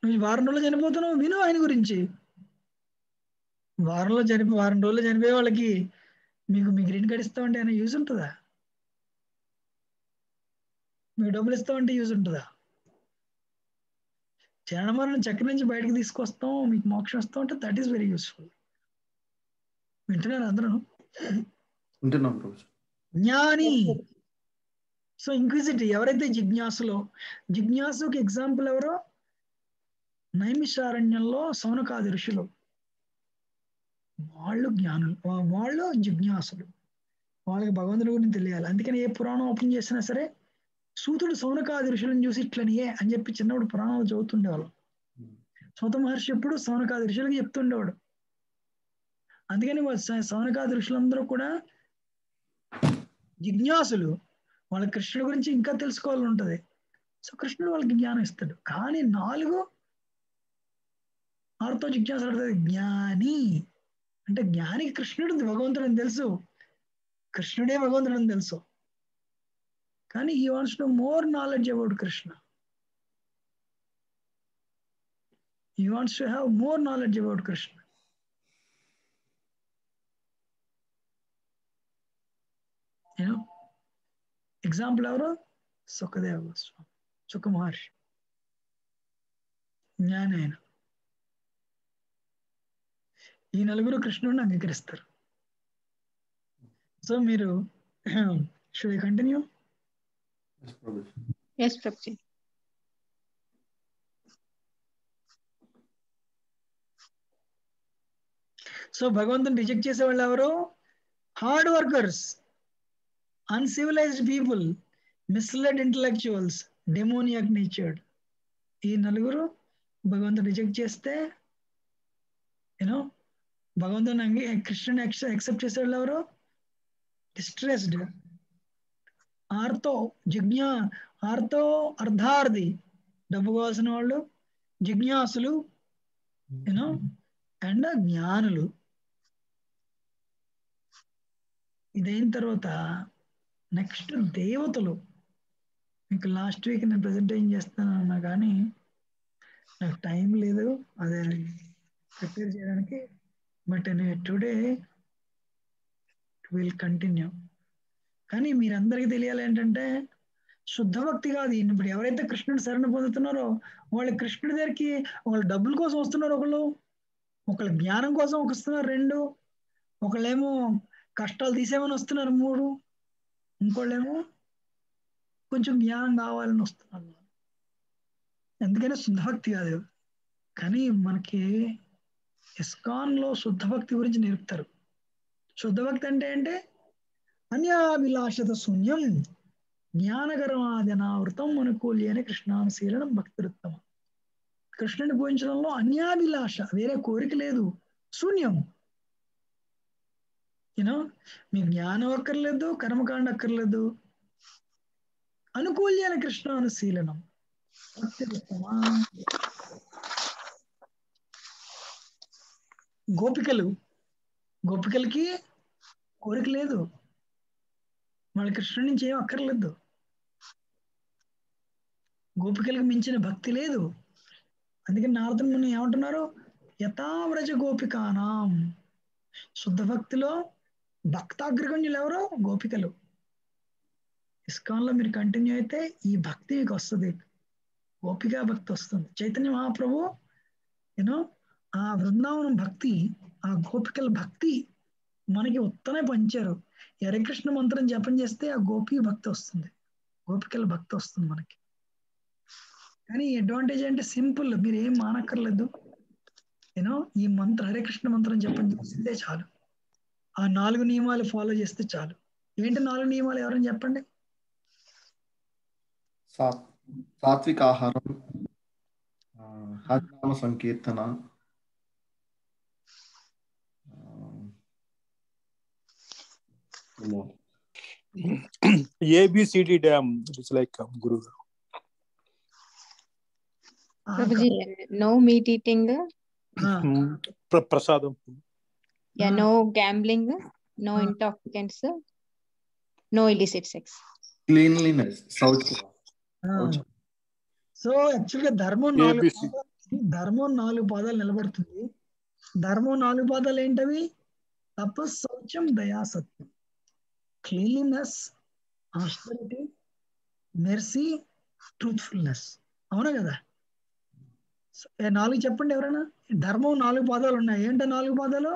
నువ్వు వారం రోజులు చనిపోతున్నావు, విను ఆయన గురించి. వారం రోజులు చనిపోయే వాళ్ళకి మీకు మీ గ్రీన్ కార్డ్ ఇస్తామంటే ఆయన యూజ్ ఉంటుందా? మీకు డబ్బులు ఇస్తామంటే యూజ్ ఉంటుందా? జనమరణ చక్రం నుంచి బయటకు తీసుకొస్తాం, మీకు మోక్షం ఇస్తాం అంటే దట్ ఈస్ వెరీ యూస్ఫుల్. వింటున్నారు అందరూ? జ్ఞాని. సో ఇంక్విజిటివ్, ఎవరైతే జిజ్ఞాసుకి ఎగ్జాంపుల్ ఎవరో? నైమిషారణ్యంలో సౌనకాది ఋషులు. వాళ్ళు జ్ఞానులు, వాళ్ళు జిజ్ఞాసులు. వాళ్ళకి భగవంతుడి గురించి తెలియాలి. అందుకని ఏ పురాణం ఓపెన్ చేసినా సరే సూతుడు సౌనకాది ఋషులను చూసి ఇట్లనియే అని చెప్పి చిన్నప్పుడు పురాణాలు చదువుతుండేవాళ్ళు. సూత మహర్షి ఎప్పుడు సౌనకాది ఋషులకి చెప్తుండేవాడు. అందుకని సౌనకాది ఋషులందరూ కూడా జిజ్ఞాసులు. వాళ్ళ కృష్ణుడి గురించి ఇంకా తెలుసుకోవాలని ఉంటది. సో కృష్ణుడు వాళ్ళకి జ్ఞానం ఇస్తాడు. కానీ 4 జిజ్ఞాస పడుతుంది. జ్ఞాని అంటే జ్ఞానికి కృష్ణుడు భగవంతుడు అని తెలుసు, కృష్ణుడే భగవంతుడు అని తెలుసు. కానీ he wants to know more knowledge about Krishna. He wants to have more knowledge about Krishna. Example ఎవరు? సుఖదేవ గోస్వామి, సుఖ మహర్షి, జ్ఞాని ఆయన. ఈ 4 కృష్ణుడిని అంగీకరిస్తారు. సో మీరు should I continue? Yes, Prabhuji. So భగవంతుని రిజెక్ట్ చేసే వాళ్ళు ఎవరు? Hard workers, uncivilized people, misled intellectuals, demoniac natured. ఈ 4 భగవంతుని రిజెక్ట్ చేస్తే భగవంతుని కృష్ణుని యాక్సెప్ట్ చేసే వాళ్ళు ఎవరు? డిస్ట్రెస్డ్, ఆర్తో అర్ధార్థి, డబ్బు కావాల్సిన వాళ్ళు, జిజ్ఞాసులు, అండ్ జ్ఞానులు. ఇదైన తర్వాత నెక్స్ట్ దేవతలు. మీకు లాస్ట్ వీక్ నేను ప్రెజెంటేషన్ చేస్తానన్నా కానీ నాకు టైం లేదు అదే ప్రిపేర్ చేయడానికి. But today will continue. కానీ మీరందరికీ తెలియాలి ఏంటంటే శుద్ధ భక్తి కాదు. ఇప్పుడు ఎవరైతే కృష్ణుడి శరణ పొందుతున్నారో వాళ్ళు కృష్ణుడి దగ్గరికి వాళ్ళు డబ్బుల కోసం వస్తున్నారు, ఒకళ్ళు జ్ఞానం కోసం వస్తున్నారు, 2 ఒకళ్ళేమో కష్టాలు తీసేమని వస్తున్నారు, 3 ఇంకోళ్ళేమో కొంచెం జ్ఞానం కావాలని వస్తున్నారు. ఎందుకంటే శుద్ధ భక్తి కాదు. కానీ మనకి ఇస్కాన్ లో శుద్ధ భక్తి గురించి నేర్పుతారు. శుద్ధ భక్తి అంటే అన్యాభిలాషత శూన్యం జ్ఞానకరమాదనావృతం అనుకూల్యని కృష్ణానుశీలనం భక్తిరుత్తమం. కృష్ణుని పూజించడంలో అన్యాభిలాష, వేరే కోరిక లేదు, శూన్యం. మీ జ్ఞానం అక్కర్లేదు, కర్మకాండ అక్కర్లేదు, అనుకూల్యని కృష్ణానుశీలనం భక్తిరుత్తమా. గోపికలకి కోరిక లేదు, వాళ్ళ కృష్ణుడి నుంచి ఏం అక్కర్లేదు, గోపికలకు మించిన భక్తి లేదు. అందుకని నారదుని ముని ఏమంటున్నారు, యథావ్రజ గోపికానాం. శుద్ధ భక్తిలో భక్తాగ్రగణ్యులు ఎవరో గోపికలు. ఇస్కాన్లో మీరు కంటిన్యూ అయితే ఈ భక్తి మీకు వస్తుంది, గోపికా భక్తి వస్తుంది. చైతన్య మహాప్రభు ఆ బృందావనం భక్తి, ఆ గోపికల భక్తి మనకి ఉత్తనే పంచారు. హరికృష్ణ మంత్రం జపం చేస్తే ఆ గోపీ భక్తి వస్తుంది, గోపికల భక్తి వస్తుంది మనకి. కానీ అడ్వాంటేజ్ అంటే సింపుల్, మీరు ఏం మానక్కర్లేదు. ఈ మంత్రం హరికృష్ణ మంత్రం జపం చేస్తే చాలు, ఆ 4 నియమాలు ఫాలో చేస్తే చాలు. ఏంటి 4 నియమాలు ఎవరైనా చెప్పండి? సాత్విక ఆహారం, హరినామ సంకీర్తన, ABCD dam. It's like Guru. Prabhuji, no meat eating. Prasadam. Yeah, no gambling, no intoxicants, no illicit sex. Cleanliness, so యాక్చువల్గా ధర్మం 4 పాదాలు నిలబడుతుంది. ధర్మం 4 పాదాలు ఏంటవి? తపస్సు, శౌచం, దయా, సత్యం. Cleanliness, austerity, mercy, truthfulness. అవునా కదా? 4 చెప్పండి ఎవరైనా. ధర్మం 4 పాదాలు ఉన్నాయి. ఏంటో 4 పాదాలు?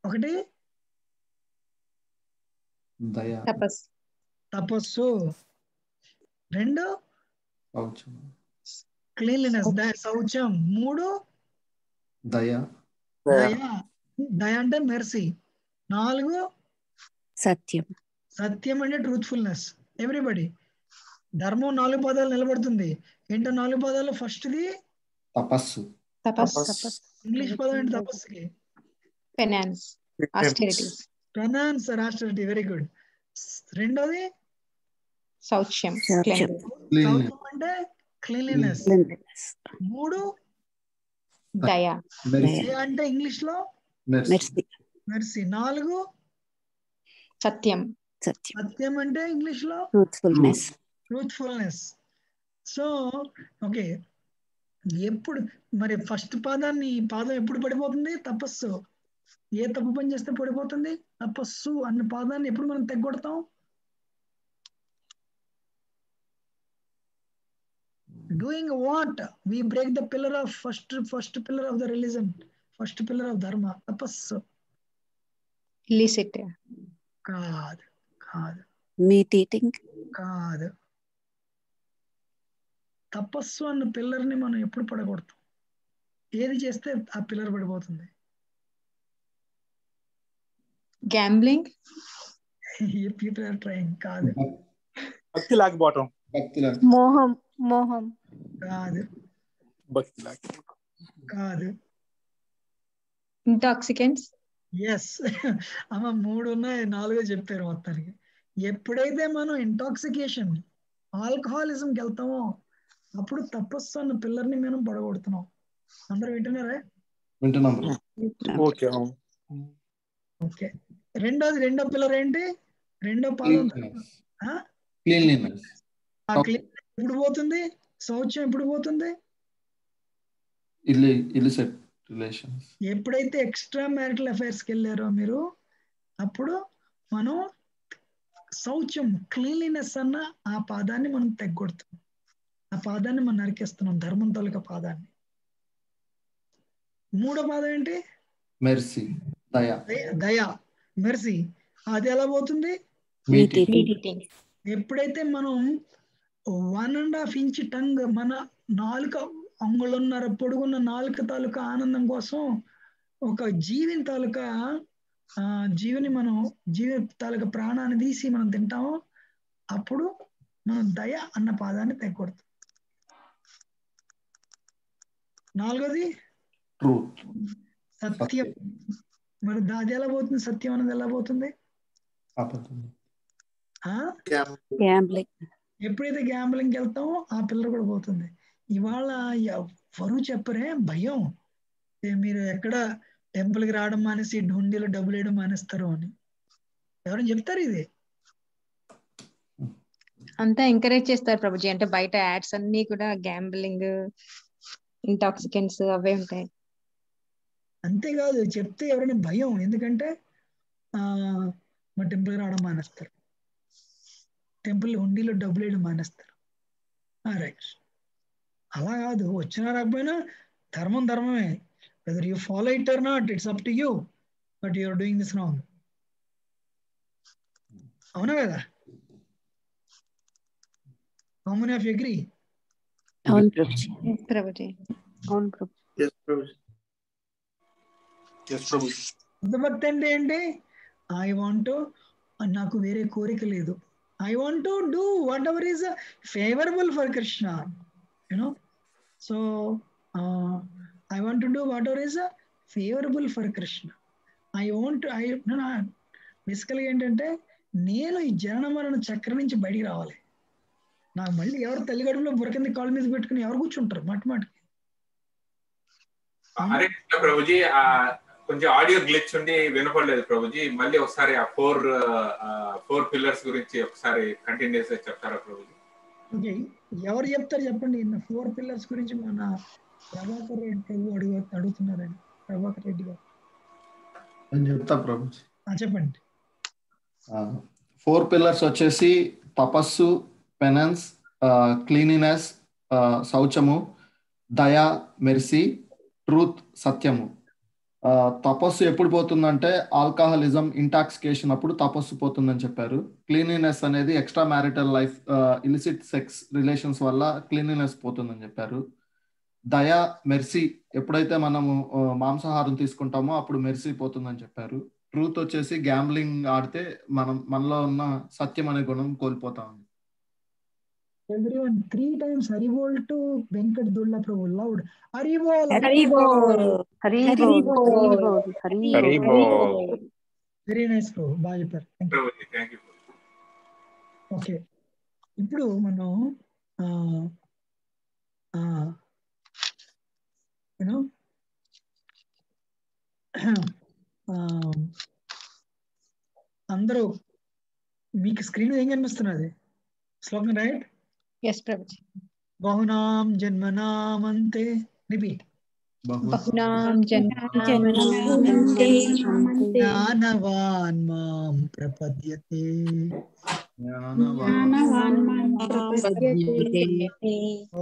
1 తపస్సు, 2 క్లీన్లీనెస్, శౌచం, 3 దయ అంటే మెర్సీ, 4 సత్యం అంటే ట్రూత్ఫుల్నెస్. ఎవ్రీబడి ధర్మం 4 పాదాలు నిలబడుతుంది. ఏంటో 4 పాదాలు? ఫస్ట్ది తపస్సు. ఇంగ్లీష్ పదం ఏంటి తపస్సుకి? Penance, austerity. Very good. రెండోది శౌచ్యం అంటే క్లీన్లీనెస్. 3 దయ అంటే ఇంగ్లీష్ లో మెర్సీ. 4 సత్యం అంటే ఇంగ్లీష్ లో ట్రూత్ఫుల్నెస్. సో ఓకే, ఎప్పుడు మరి ఫస్ట్ ఈ పాదం ఎప్పుడు పడిపోతుంది? తపస్సు. ఏ తప్పు పని చేస్తే పడిపోతుంది? తపస్సు అన్న పాదాన్ని ఎప్పుడు మనం తెగొడతాం? Doing what? We break the pillar of first pillar of the religion, first pillar of dharma. తపస్సు. illicit కాదు. మీట్ ఈటింగ్ కాదు. తపస్సు అన్న పిల్లర్ని మనం ఎప్పుడు పడగొడతాం? ఏది చేస్తే ఆ పిల్లర్ పడిపోతుంది? gambling, people are trying. కాదు. భక్తి లేకపోవటం. మోహం కాదు. భక్తి లేకపోవటం కాదు. intoxicants. ఎస్ అమ్మ, 3 ఉన్నాయి, 4 చెప్పారు మొత్తానికి. ఎప్పుడైతే మనం ఇంటాక్సికేషన్, ఆల్కహాలిజంకి వెళ్తామో అప్పుడు తపస్సు అన్న పిల్లర్ని మనం పడగొడుతున్నాం. అందరూ వింటున్నారా? ఓకే. ఓకే. రెండో పిల్లర్ ఏంటి? రెండో పాదం క్లీన్లీనెస్. ఆ క్లీన్ ఎప్పుడు పోతుంది? శౌచం ఎప్పుడు పోతుంది? Illicit relations. ఎప్పుడైతే ఎక్స్ట్రా మ్యారిటల్ అఫైర్స్కి వెళ్ళారో మీరు, అప్పుడు మనం శౌచం క్లీన్లీనెస్ అన్న ఆ పాదాన్ని మనం తెగ్గొడుతున్నాం. ఆ పాదాన్ని మనం నరికేస్తున్నాం, ధర్మం తాలూకా పాదాన్ని. మూడో పాదం ఏంటి? మెర్సీ, దయ. దయ, మెర్సీ. అది ఎలా పోతుంది? Meet eating. ఎప్పుడైతే మనం 1.5 ఇంచ్ టంగ్, మన నాలుక అంగుళన్నర పొడుగున్న నాలుక తాలూకా ఆనందం కోసం ఒక జీవిని తాలూకా జీవి తాలూకా ప్రాణాన్ని తీసి మనం తింటాము, అప్పుడు మనం దయ అన్న పాదాన్ని తెగొడతాం. నాలుగోది ట్రూత్, సత్యం. మరి అది ఎలా పోతుంది? సత్యం అనేది ఎలా పోతుంది? గ్యాంబ్లింగ్. ఎప్పుడైతే గ్యాంబ్లింగ్కి వెళ్తామో ఆ పిల్లలు కూడా పోతుంది. ఇవాళ ఎవరు చెప్పరే భయం, మీరు ఎక్కడ టెంపుల్కి రావడం మానేసి హుండీలో డబ్బులు వేయడం మానేస్తారు అని ఎవరైనా చెప్తారు? ఇది అంతా ఎంకరేజ్ చేస్తారు ప్రభుజీ. అంటే బయట యాడ్స్ అన్ని కూడా గ్యాంబ్లింగ్, ఇంటాక్సికెంట్స్ అవే ఉంటాయి. అంతేకాదు, చెప్తే ఎవరైనా భయం, ఎందుకంటే మా టెంపుల్కి రావడం మానేస్తారు, టెంపుల్ హుండీలో డబ్బులు వేయడం మానేస్తారు. రైట్, అలా కాదు, వచ్చినా రాకపోయినా ధర్మం ధర్మమే. Whether you follow it or not, it's up to you, but you are doing this wrong. అవునా కదా? How many of you agree? అవును ప్రభుజీ. ప్రభుజీ. అవును ప్రభుజీ. శుద్ధభక్తి అంటే ఏంటి? ఐ వాంట్ టు, నాకు వేరే కోరిక లేదు, I want to do what ever is favourable for Krishna, you know. So I want to do what ever is favourable for Krishna. బేసికల్గా ఏంటంటే, నేను ఈ జనన మరణ చక్రం నుంచి బయటికి రావాలి. నాకు మళ్ళీ ఎవరు తల్లిగడుపులో బురకింది కాళ్ళ మీద పెట్టుకుని ఎవరు కూర్చుంటారు మాటిమాటికి? అరే ప్రభుజీ, కొంచెం ఆడియో గ్లిచ్ ఉండి వినపడలేదు ప్రభుజీ. మళ్ళీ ఒకసారి ఆ ఫోర్ పిల్లర్స్ గురించి ఒకసారి కంటిన్యూస్ చెప్తారా ప్రభుజీ? ఓకే, ఎవరు చెప్తారు చెప్పండి. 4 పిల్లర్స్ గురించి మన ప్రభాకర్ రెడ్డి ప్రభు అడుగుతున్నారండి. ప్రభాకర్ రెడ్డి గారు నేను చెప్తా ప్రభుజీ. చెప్పండి. 4 పిల్లర్స్ వచ్చేసి తపస్సు, పెనెన్స్, క్లీనినెస్, శౌచము, దయ, మెర్సీ, ట్రూత్, సత్యము. తపస్సు ఎప్పుడు పోతుందంటే ఆల్కహాలిజం, ఇంటాక్సికేషన్ అప్పుడు తపస్సు పోతుందని చెప్పారు. క్లీనినెస్ అనేది extra marital life, illicit sex relations వల్ల క్లీనినెస్ పోతుందని చెప్పారు. దయ, మెర్సీ ఎప్పుడైతే మనము మాంసాహారం తీసుకుంటామో అప్పుడు మెర్సీ పోతుందని చెప్పారు. ట్రూత్ వచ్చేసి గ్యాంబ్లింగ్ ఆడితే మనలో ఉన్న సత్యం అనే గుణం కోల్పోతాం. Everyone 3 times Haribol to Venkat Dulla Prabhu, loud Haribol. Haribol. Haribol. Haribol. Very nice Prabhu, బాగా చెప్పారు. Thank you. ఓకే, ఇప్పుడు మనం యూనో అందరూ మీకు స్క్రీన్ ఏం కనిపిస్తున్నది? శ్లోకం రైట్? Yes, Prabhuji. బహునాం జన్మనామంతే, రిపీట్. బహునాం జన్మనామంతే జ్ఞానవాన్ మాం ప్రపద్యతే,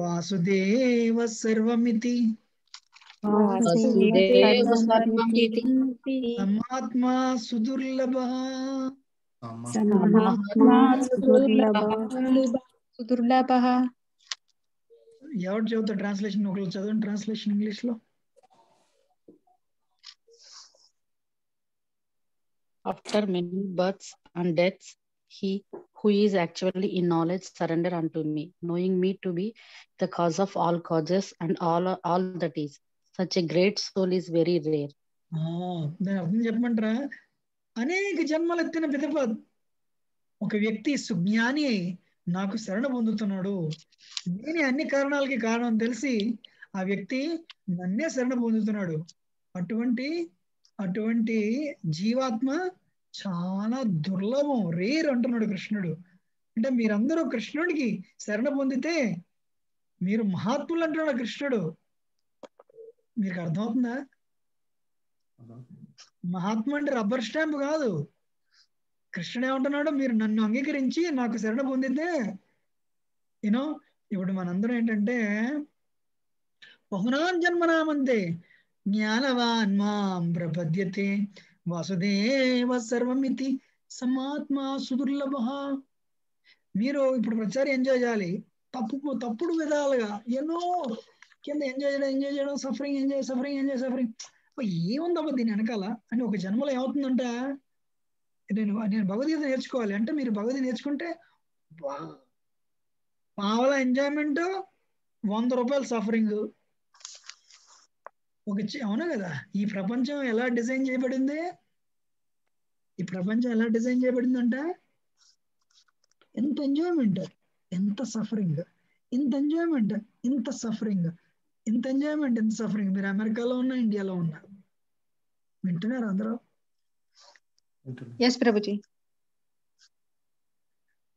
వాసుదేవ సర్వమితి సమాత్మా సుదుర్లభః. సుదుర్లభః. ఎవరు చదువుతారు ట్రాన్స్లేషన్? ఒకళ్ళు చదవండి ట్రాన్స్లేషన్ ఇంగ్లీష్ లో. After many births and deaths, he who is actually in knowledge surrender unto me, knowing me to be the cause of all causes and all that is. Such a great soul is very rare. దాని అర్థం చెప్పమంటారా? అనేక జన్మలు ఎత్తిన పిదప ఒక వ్యక్తి సుజ్ఞాని అయి నాకు శరణ పొందుతున్నాడు, నేనే అన్ని కారణాలకి కారణం తెలిసి ఆ వ్యక్తి నన్నే శరణ పొందుతున్నాడు. అటువంటి జీవాత్మ చాలా దుర్లభం, రేర్ అంటున్నాడు కృష్ణుడు. అంటే మీరందరూ కృష్ణుడికి శరణ పొందితే మీరు మహాత్ములు అంటున్నాడు కృష్ణుడు. మీకు అర్థమవుతుందా? మహాత్మ అంటే రబ్బర్ స్టాంప్ కాదు. కృష్ణుడు ఏమంటున్నాడు, మీరు నన్ను అంగీకరించి నాకు శరణ పొందితే యూనో. ఇప్పుడు మనందరం ఏంటంటే బహునాం జన్మనామంతే జ్ఞానవాన్ మాం ప్రపద్యతే వాసుదేవ సర్వమితి సమాత్మ సుదుర్లభ. మీరు ఇప్పుడు ప్రతిసారి ఎంజాయ్ చేయాలి తప్పుడు విధాలుగా ఎన్నో కింద ఎంజాయ్ చేయడం సఫరింగ్ సఫరింగ్ ఏముందబ్బా దీని వెనకాల అని ఒక జన్మలో ఏమవుతుందంట, నేను భగవద్గీత నేర్చుకోవాలి అంటే మీరు భగవద్గీత నేర్చుకుంటే పావల ఎంజాయ్మెంట్, 100 రూపాయలు సఫరింగ్. అవునా కదా? ఈ ప్రపంచం ఎలా డిజైన్ చేయబడింది? ఈ ప్రపంచం ఎలా డిజైన్ చేయబడిందంట, ఎంత ఎంజాయ్మెంట్ ఎంత సఫరింగ్, ఇంత ఎంజాయ్మెంట్ ఇంత సఫరింగ్, ఇంత ఎంజాయ్మెంట్ ఎంత సఫరింగ్. మీరు అమెరికాలో ఉన్నా, ఇండియాలో ఉన్నా వింటున్నారు అందరూ? ఎస్ ప్రభుజీ.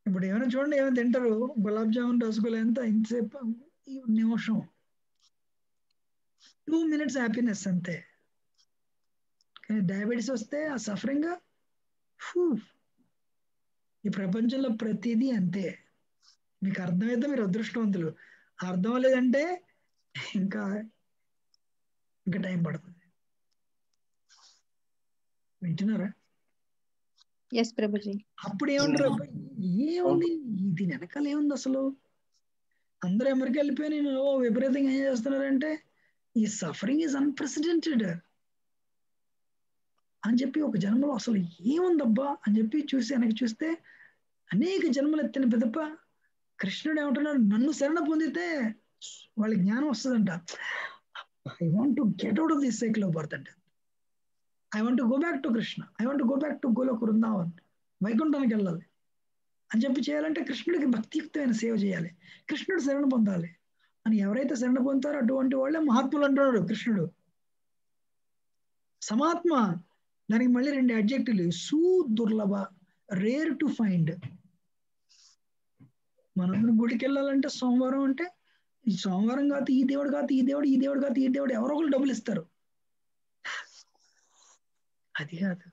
ఇప్పుడు ఏమైనా చూడండి, ఏమైనా తింటారు, గులాబ్ జామున్ రసగుల్లా ఎంత ఇంతసేపు, ఈ నిమిషం 2 minutes హ్యాపీనెస్ అంతే. కానీ డయాబెటీస్ వస్తే ఆ సఫరింగ్. ఈ ప్రపంచంలో ప్రతిదీ అంతే. మీకు అర్థమైతే మీరు అదృష్టవంతులు, అర్థం లేదంటే ఇంకా టైం పడుతుంది. వింటున్నారా? ఎస్ ప్రభుజీ. అప్పుడు ఏమంటారు, ఏముంది దీని వెనకాల ఏముంది అసలు, అందరూ అమెరికా వెళ్ళిపోయి నేను విపరీతంగా ఏం చేస్తున్నారంటే ఈ సఫరింగ్ ఈజ్ అన్ప్రెసిడెంటెడ్ అని చెప్పి ఒక జన్మలో అసలు ఏముందబ్బా అని చెప్పి వెనక్కి చూస్తే అనేక జన్మలు ఎత్తిన పెదప్ప కృష్ణుడు ఏమంటున్నాడు, నన్ను శరణ పొందితే వాళ్ళకి జ్ఞానం వస్తుందంట. I want to get out of this cycle of birth అంటే, I want to go back to Krishna, I want to go back to Goloka Vrindavan, వైకుంఠానికి వెళ్ళాలి అని చెప్పి చేయాలంటే కృష్ణుడికి భక్తియుక్తమైన సేవ చేయాలి, కృష్ణుడు శరణ పొందాలి అని ఎవరైతే శరణ పొందుతారో అటువంటి వాళ్ళే మహాత్ములు అంటున్నాడు కృష్ణుడు. సమాత్మ, దానికి మళ్ళీ 2 అడ్జెక్టివ్లు, సుదుర్లభ, రేర్ టు ఫైండ్. మనందరం గుడికి వెళ్ళాలంటే సోమవారం అంటే ఈ సోమవారం కాదు, ఈ దేవుడు కాదు, ఈ దేవుడు, ఈ దేవుడు కాదు, ఈ దేవుడు, ఎవరో ఒకరు డబ్బులు ఇస్తారు. అది కాదు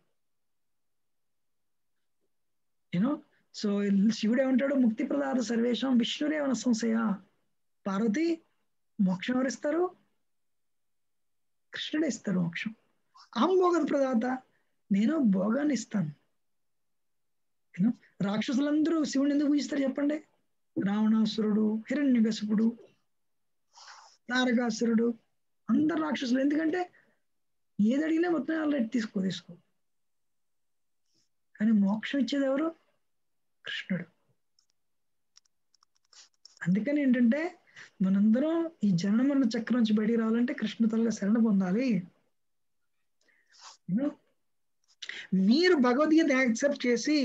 యూనో. సో శివుడు ఏమంటాడు, ముక్తి ప్రదాత సర్వేశం విష్ణురేవన సంశయ. పార్వతి మోక్షం ఎవరిస్తారు? కృష్ణుడే ఇస్తారు మోక్షం. అహం భోగ ప్రదాత, నేను భోగాన్ని ఇస్తాను. రాక్షసులందరూ శివుని ఎందుకు పూజిస్తారు చెప్పండి? రావణాసురుడు, హిరణ్యకశిపుడు, తారకాసురుడు, అందరు రాక్షసులు. ఎందుకంటే ఏది అడిగినా మొత్తం ఆల్రెడీ తీసుకో. కానీ మోక్షం ఇచ్చేది ఎవరు? కృష్ణుడు. అందుకని ఏంటంటే మనందరం ఈ జనన మరణ చక్రం నుంచి బయటికి రావాలంటే కృష్ణ తల్లిగా శరణ పొందాలి. మీరు భగవద్గీత యాక్సెప్ట్ చేసి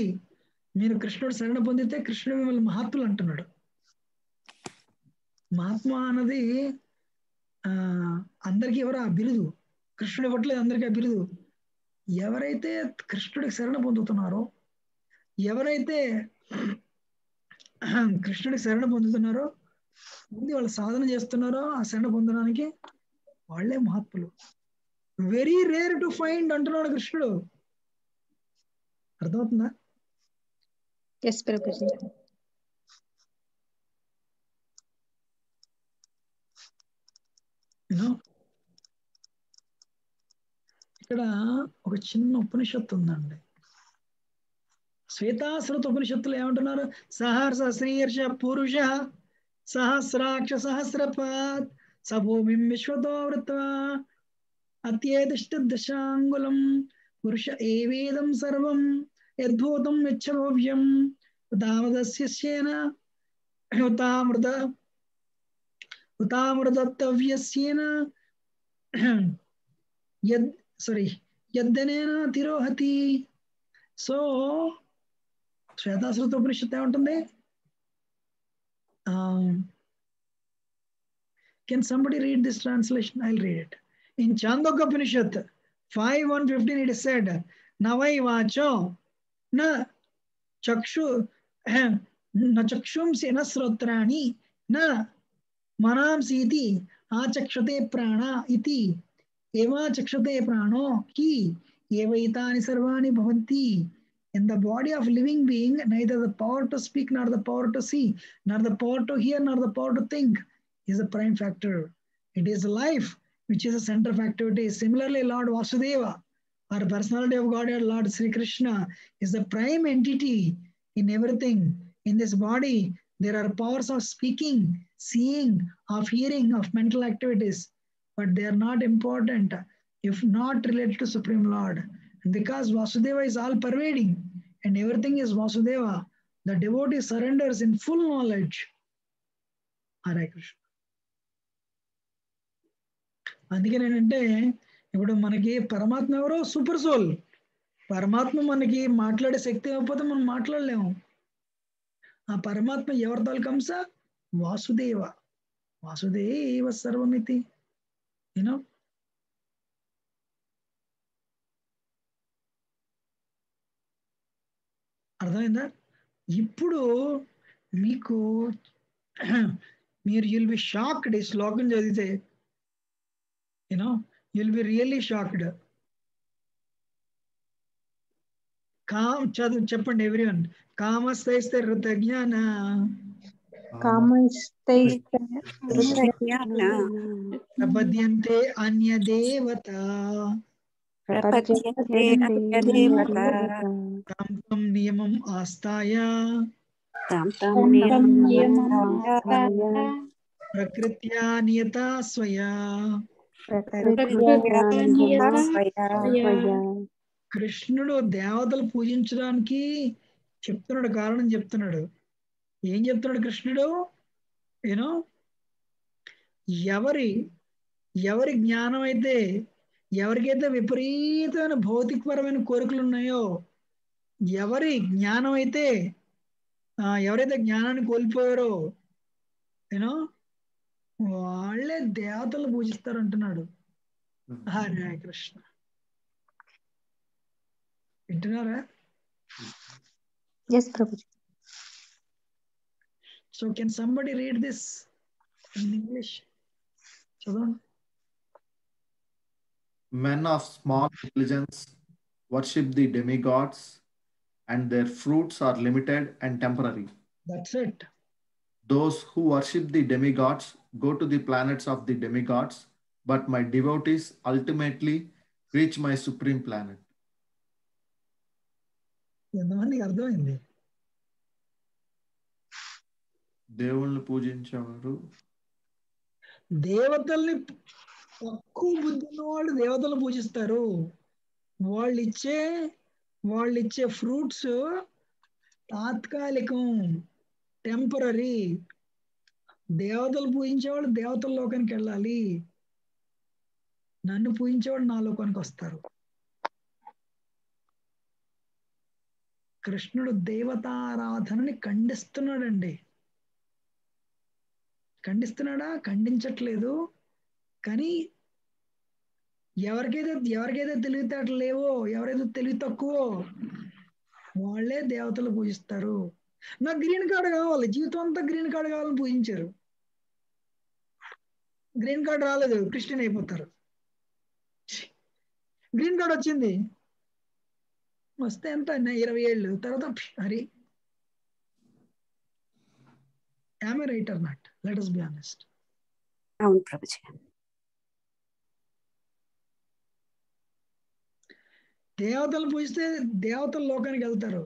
మీరు కృష్ణుడు శరణ పొందితే కృష్ణుడు మిమ్మల్ని మహాత్ములు అంటున్నాడు. మహాత్మ అన్నది అందరికీ ఎవరు ఆ బిరుదు, కృష్ణుడు ఇవ్వట్లేదు అందరికీ ఆ బిరుదు. ఎవరైతే కృష్ణుడికి శరణ పొందుతున్నారో, ఎవరైతే కృష్ణుడికి శరణ పొందుతున్నారో, వాళ్ళు సాధన చేస్తున్నారో ఆ శరణ పొందడానికి, వాళ్ళే మహాత్ములు. వెరీ రేర్ టు ఫైండ్ అంటున్నాడు కృష్ణుడు. అర్థమవుతుందా? ఎస్ ప్రభుజీ. ఇక్కడ ఒక చిన్న ఉపనిషత్తు ఉందండి. శ్వేతాశ్రుత ఉపనిషత్తులు ఏమంటున్నారు? సహస్ర శ్రీర్ష పురుష సహస్రాక్ష సహస్రపాత్ సభూమిం విశ్వతో వృత్వా అత్యేతిష్ట దశాంగులం పురుష ఏవేదం సర్వం యద్భూతం యచ్చభవ్యం ఉతామృతస్యేన ఉతామృతవ్యస్యేన యద్దనేన తిరోహతి. సో శ్వేతాశ్రుత ఉపనిషత్తు ఏమంటుంది? Can somebody read this translation? I will read it. In Chandogya Upanishad 5:115 it is said, నవై వాచో న చక్షు న చక్షుంసి న శ్రోత్రాణి న మనాంసీతి ఆచక్షతే ప్రాణ ఇతి ఏవాచక్షతే ప్రాణో హి ఏవైతాని సర్వాణి భవంతి. In the body of living being, neither the power to speak, nor the power to see, nor the power to hear, nor the power to think is a prime factor. It is life which is a center of activity. Similarly, Lord Vasudeva, or personality of Godhead, Lord Sri Krishna, is the prime entity in everything. In this body, there are powers of speaking, seeing, of hearing, of mental activities, but they are not important if not related to Supreme Lord. And because Vasudeva is all pervading and everything is Vasudeva, the devotee surrenders in full knowledge. Hare Krishna. అందుకని ఏంటంటే ఇప్పుడు మనకి పరమాత్మ ఎవరో super soul. పరమాత్మ మనకి మాట్లాడే శక్తి ఇవ్వకపోతే మనం మాట్లాడలేము. ఆ పరమాత్మ ఎవరి తాలూకంస? వాసుదేవ. వాసుదేవ సర్వమితి. యూనో, అర్థమైందా? ఇప్పుడు మీకు మీరు యుల్ బి షాక్డ్ ఈ శ్లోకం చదివితే. You know, you'll be really shocked. చదువు చెప్పండి ఎవ్రీవన్. కామస్తైస్తే ఋతజ్ఞాన ప్రపద్యంతే అన్యదేవత తం తం నియమం ఆస్థాయ ప్రకృత్యా నియతా స్వయా. కృష్ణుడు దేవతలు పూజించడానికి చెప్తున్నాడు, కారణం చెప్తున్నాడు. ఏం చెప్తున్నాడు కృష్ణుడు? యూనో, ఎవరి జ్ఞానం అయితే, ఎవరికైతే విపరీతమైన భౌతికపరమైన కోరికలు ఉన్నాయో, ఎవరైతే జ్ఞానాన్ని కోల్పోయారో యూనో వాళ్ళే దేవతలు పూజిస్తారు అంటున్నాడు. హరే కృష్ణ. వింటున్నారా? Yes, Prabhuji. So can somebody read this in English? చదవండి. Men of small intelligence worship the demigods, and their fruits are limited and temporary. That's it. Those who worship the demigods go to the planets of the demigods, but my devotees ultimately reach my supreme planet. ఎంతమందికి అర్థమైంది? దేవుళ్ళని పూజించేవారు, దేవతల్ని తక్కువ బుద్ధి ఉన్న వాళ్ళు దేవతలు పూజిస్తారు. వాళ్ళిచ్చే ఫ్రూట్స్ తాత్కాలికం, టెంపరీ. దేవతలు పూజించేవాళ్ళు దేవతల లోకానికి వెళ్ళాలి. నన్ను పూజించేవాళ్ళు నా లోకానికి వస్తారు. కృష్ణుడు దేవతారాధనని ఖండిస్తున్నాడండి. ఖండిస్తున్నాడా? ఖండించట్లేదు. కానీ ఎవరికైతే తెలివితేటలు లేవో, ఎవరైతే తెలివి తక్కువో వాళ్ళే దేవతలు పూజిస్తారు. నాకు గ్రీన్ కార్డు కావాలి, జీవితం అంతా గ్రీన్ కార్డు కావాలని పూజించారు. గ్రీన్ కార్డు రాలేదు, క్రిస్టియన్ అయిపోతారు. గ్రీన్ కార్డు వచ్చింది, వస్తే ఎంత 20 ఏళ్ళు తర్వాత Hari. Am I right or not? Let us be honest. అవును ప్రభుజీ. దేవతలు పూజిస్తే దేవతల లోకానికి వెళ్తారు.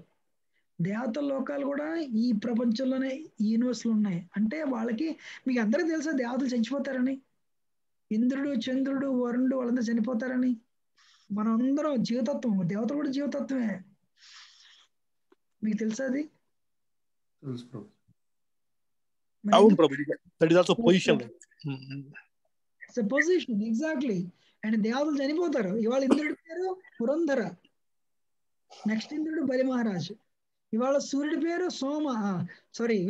దేవతల లోకాలు కూడా ఈ ప్రపంచంలోనే యూనివర్స్లు ఉన్నాయి. అంటే వాళ్ళకి, మీకు అందరికీ తెలుసా దేవతలు చచ్చిపోతారని? ఇంద్రుడు, చంద్రుడు, వరుణుడు వాళ్ళందరూ చనిపోతారని. మనం అందరం జీవతత్వం, దేవతలు కూడా జీవతత్వమే. మీకు తెలుసా అది? అవును Prabhuji. That is also position. It's a position, exactly. And దేవతలు చనిపోతారు. ఇవాళ ఇంద్రుడి పేరు పురంధర, నెక్స్ట్ ఇంద్రుడు బలి మహారాజు. ఇవాళ సూర్యుడి పేరు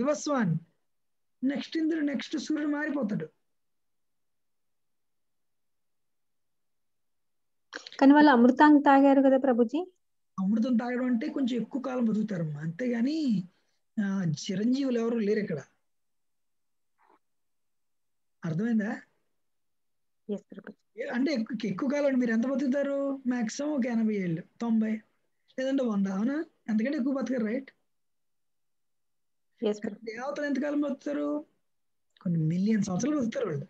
వివస్వాన్, నెక్స్ట్ సూర్యుడు మారిపోతాడు. కానీ వాళ్ళు అమృతాంగ తాగారు కదా ప్రభుజీ. అమృతం తాగడం అంటే కొంచెం ఎక్కువ కాలం బతుకుతారమ్మా, అంతేగాని చిరంజీవులు ఎవరు లేరు ఇక్కడ. అర్థమైందా? Yes, Prabhuji. అంటే ఎక్కువ కాలం మీరు ఎంత బతుకుతారు? మాక్సిమం ఒక 80 ఏళ్ళు, 90 లేదంటే 100. అవునా? అంతకంటే ఎక్కువ బతకరు, రైట్? Yes, Prabhuji. దేవతలు ఎంతకాలం బతుకుతారు? కొన్ని మిలియన్ సంవత్సరాలు బతుకుతారు వాళ్ళు.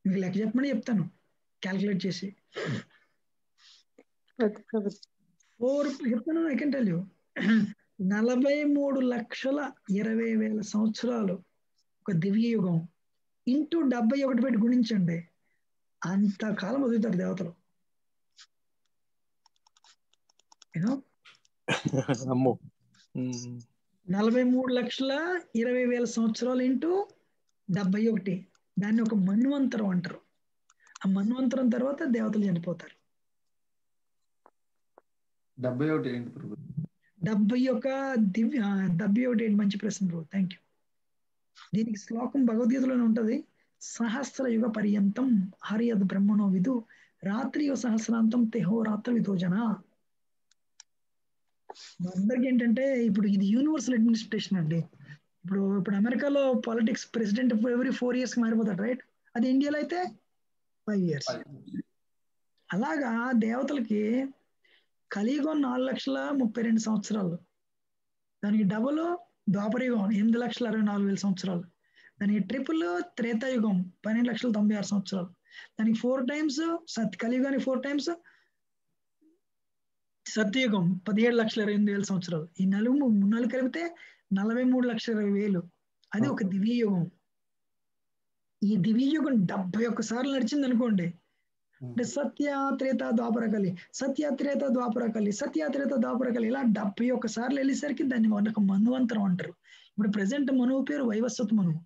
మీకు లెక్క చెప్పమని చెప్తాను, క్యాల్కులేట్ చేసి. Prabhuji. చెప్తాను, ఐ కెన్ టెల్ యూ. 43,20,000 సంవత్సరాలు ఒక దివ్య యుగం ఇంటూ 71 పెట్టి గుణించండి, అంతకాలం బతుకుతారు దేవతలు. యూనో, అమ్మో. 43,20,000 సంవత్సరాలు ఇంటూ 71, దాన్ని ఒక మన్వంతరం అంటారు. ఆ మన్వంతరం తర్వాత దేవతలు చనిపోతారు. 71 ఏంటి ప్రభు? 71 ఏంటి? మంచి ప్రశ్న ప్రభు, థ్యాంక్ యూ. దీనికి శ్లోకం భగవద్గీతలోనే ఉంటది. సహస్ర యుగ పర్యంతం హరియద్ బ్రహ్మణో విదు రాత్రియో సహస్రాంతం తెహో రాత్ర విదోజన. అందరికి ఏంటంటే ఇప్పుడు ఇది యూనివర్సల్ అడ్మినిస్ట్రేషన్ అండి. ఇప్పుడు అమెరికాలో పాలిటిక్స్ ప్రెసిడెంట్ ఎవ్రీ 4 years మారిపోతాడు, రైట్? అది ఇండియాలో అయితే 5 years. అలాగా దేవతలకి కలియుగం 4,32,000 సంవత్సరాలు, దానికి డబుల్ ద్వాపరయుగం 8,64,000 సంవత్సరాలు, దానికి ట్రిపుల్ త్రేతాయుగం 12,96,000 సంవత్సరాలు, దానికి 4 times కలియుగానికి 4 times సత్యయుగం 17,28,000 సంవత్సరాలు. ఈ నాలుగు కలిపితే 43,20,000. అది ఒక దివ్య యుగం. ఈ దివ్య యుగం 71 సార్లు నడిచింది అనుకోండి, అంటే సత్య త్రేత ద్వాపర కలి, సత్య త్రేత ద్వాపర కలి, సత్య త్రేత ద్వాపర కలి, ఇలా 71 సార్లు వెళ్ళేసరికి దాన్ని ఒక మన్వంతరం అంటారు. ఇప్పుడు ప్రెసెంట్ మనువు పేరు వైవస్వత మనువు.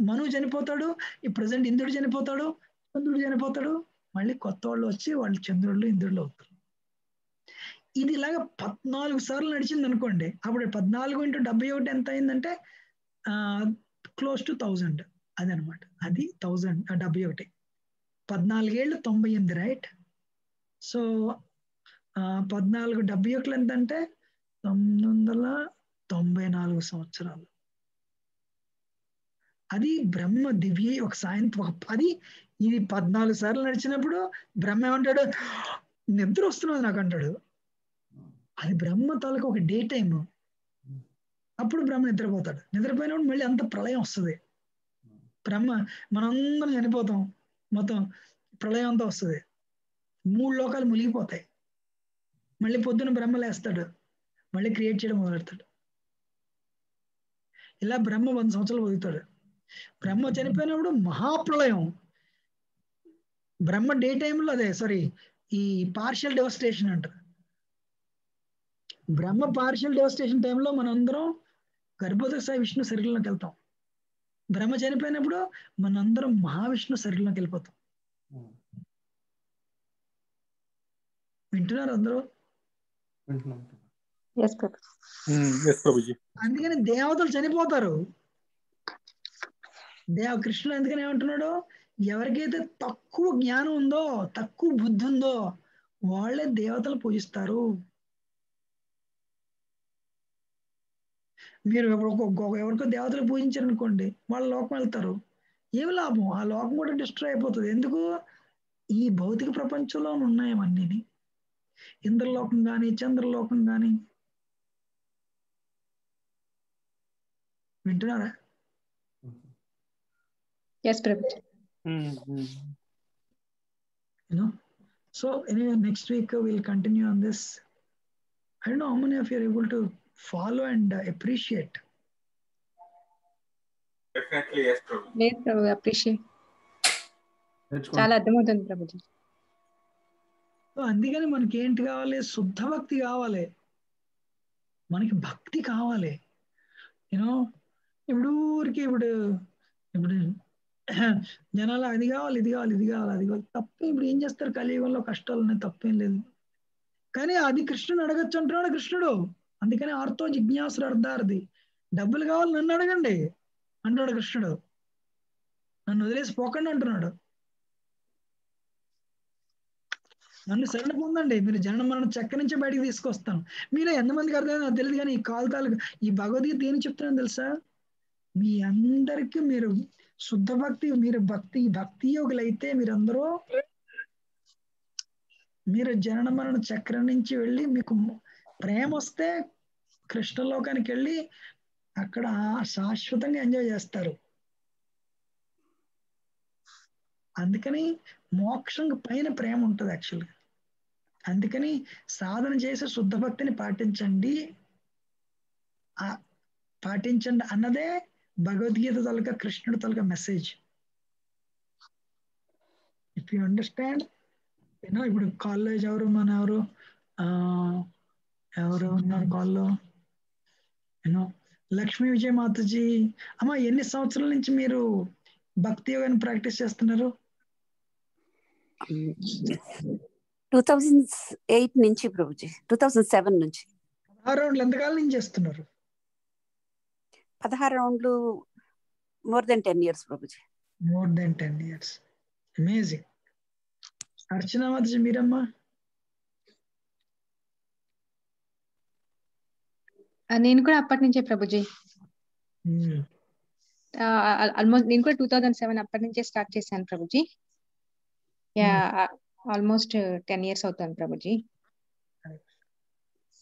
మనువు చనిపోతాడు, ఈ ప్రెసెంట్ ఇంద్రుడు చనిపోతాడు, చంద్రుడు చనిపోతాడు, మళ్ళీ కొత్త వాళ్ళు వచ్చి వాళ్ళు చంద్రుళ్ళు ఇంద్రుళ్ళు అవుతారు. ఇది ఇలాగా 14 సార్లు నడిచింది అనుకోండి, అప్పుడు 14 × 71 ఎంత అయిందంటే క్లోజ్ టు 1000. అదనమాట, అది 1071. 14 ఏళ్ళు 98, రైట్? సో 14 71 ఎంత అంటే 994 సంవత్సరాలు. అది బ్రహ్మ దివ్య ఒక సాయంత్రం. అది ఇది 14 సార్లు నడిచినప్పుడు బ్రహ్మ ఏమంటాడు? నిద్ర వస్తున్నది నాకు అంటాడు. అది బ్రహ్మ తాలూకు ఒక డే టైమ్. అప్పుడు బ్రహ్మ నిద్రపోతాడు. నిద్రపోయినప్పుడు మళ్ళీ అంత ప్రళయం వస్తుంది. బ్రహ్మ మనందరం చనిపోతాం, మొత్తం ప్రళయం అంతా వస్తుంది, 3 లోకాలు మునిగిపోతాయి. మళ్ళీ పొద్దున బ్రహ్మ లేస్తాడు, మళ్ళీ క్రియేట్ చేయడం మొదలెడతాడు. ఇలా బ్రహ్మ 100 సంవత్సరాలు బతుకుతాడు. బ్రహ్మ చనిపోయినప్పుడు మహాప్రళయం. బ్రహ్మ డే టైంలో ఈ పార్షియల్ డెవస్టేషన్ అంటారు. బ్రహ్మ పార్షియల్ డెవస్టేషన్ టైంలో మనందరం గర్భోదక విష్ణు శరీరంలోకి వెళ్తాం. బ్రహ్మ చనిపోయినప్పుడు మనందరం మహావిష్ణు శరీరంలోకి వెళ్ళిపోతాం. వింటున్నారు అందరూ? అందుకని దేవతలు చనిపోతారు. కృష్ణుడు ఎందుకని ఏమంటున్నాడు? ఎవరికైతే తక్కువ జ్ఞానం ఉందో, తక్కువ బుద్ధి ఉందో వాళ్ళే దేవతలు పూజిస్తారు. మీరు ఎవరికో దేవతలు పూజించారనుకోండి, వాళ్ళ లోకం వెళ్తారు. ఏమి లాభం? ఆ లోకం కూడా డిస్ట్రాయ్ అయిపోతుంది. ఎందుకు? ఈ భౌతిక ప్రపంచంలో ఉన్నాయి అవన్నీ. ఇంద్రలోకం కానీ చంద్రలోకం కానీ. వింటున్నారా? Yes, Prabhuji. So anyway, next week we'll continue on this. I don't know how many of you are able to follow and appreciate. Definitely yes, Prabhuji. లేదు ప్రభు, అప్రిషియేట్. చాలా అర్థమవుతుంది ప్రభుజీ. సో అందుకని మనకి ఏంటి కావాలి? శుద్ధ భక్తి కావాలి, మనకి భక్తి కావాలి. యూనో ఇప్పుడు జనాలు అది కావాలి, ఇది కావాలి, ఇది కావాలి, అది కావాలి. తప్పే. ఇప్పుడు ఏం చేస్తారు? కలియుగంలో కష్టాలు ఉన్నాయి, తప్పేం లేదు. కానీ అది కృష్ణుడు అడగచ్చు అంటున్నాడు కృష్ణుడు. అందుకని ఆర్తో జిజ్ఞాసుడు అర్థార్థి. డబ్బులు కావాలి నన్ను అడగండి అంటున్నాడు కృష్ణుడు. నన్ను వదిలేసి పోకండి అంటున్నాడు. నన్ను శరణ పొందండి, మీరు జనన మరణ చక్ర నుంచే బయటికి తీసుకొస్తాను. మీలో ఎంతమందికి అర్థమైందో నాకు తెలియదు, కానీ ఈ కాలుతాలు ఈ భగవద్గీత ఏం చెప్తున్నాను తెలుసా? మీ అందరికీ మీరు శుద్ధ భక్తి, మీరు భక్తి యోగులైతే మీరందరూ మీరు జనన మరణ చక్రం నుంచి వెళ్ళి మీకు ప్రేమ వస్తే కృష్ణలోకానికి వెళ్ళి అక్కడ శాశ్వతంగా ఎంజాయ్ చేస్తారు. అందుకని మోక్షం పైన ప్రేమ ఉంటుంది యాక్చువల్గా. అందుకని సాధన చేసి శుద్ధ భక్తిని పాటించండి అన్నదే భగవద్గీత తాలూకా కృష్ణుడు తాలూకా message. If you understand, you know. ఇప్పుడు కాలేజ్ ఎవరు ఉన్నారు కాల్లో? యూనో లక్ష్మీ విజయ మాతాజీ, అమ్మ ఎన్ని సంవత్సరాల నుంచి మీరు భక్తి యోగాన్ని ప్రాక్టీస్ చేస్తున్నారు? 2008 నుంచి ప్రభుజీ, 2007 నుంచి. 16 రౌండ్లు ఎంతకాలం నుంచి చేస్తున్నారు? 16 రౌండ్లు, more than 10 years Prabhuji. More than 10 years. Amazing. అర్చనా మాతాజీ మీరమ్మా? నేను కూడా అప్పటి నుంచే ప్రభుజీ. ఆల్మోస్ట్ నేను కూడా 2007 అప్పటి నుంచే స్టార్ట్ చేశాను ప్రభుజీ. ఆల్మోస్ట్ 10 years అవుతుంది ప్రభుజీ.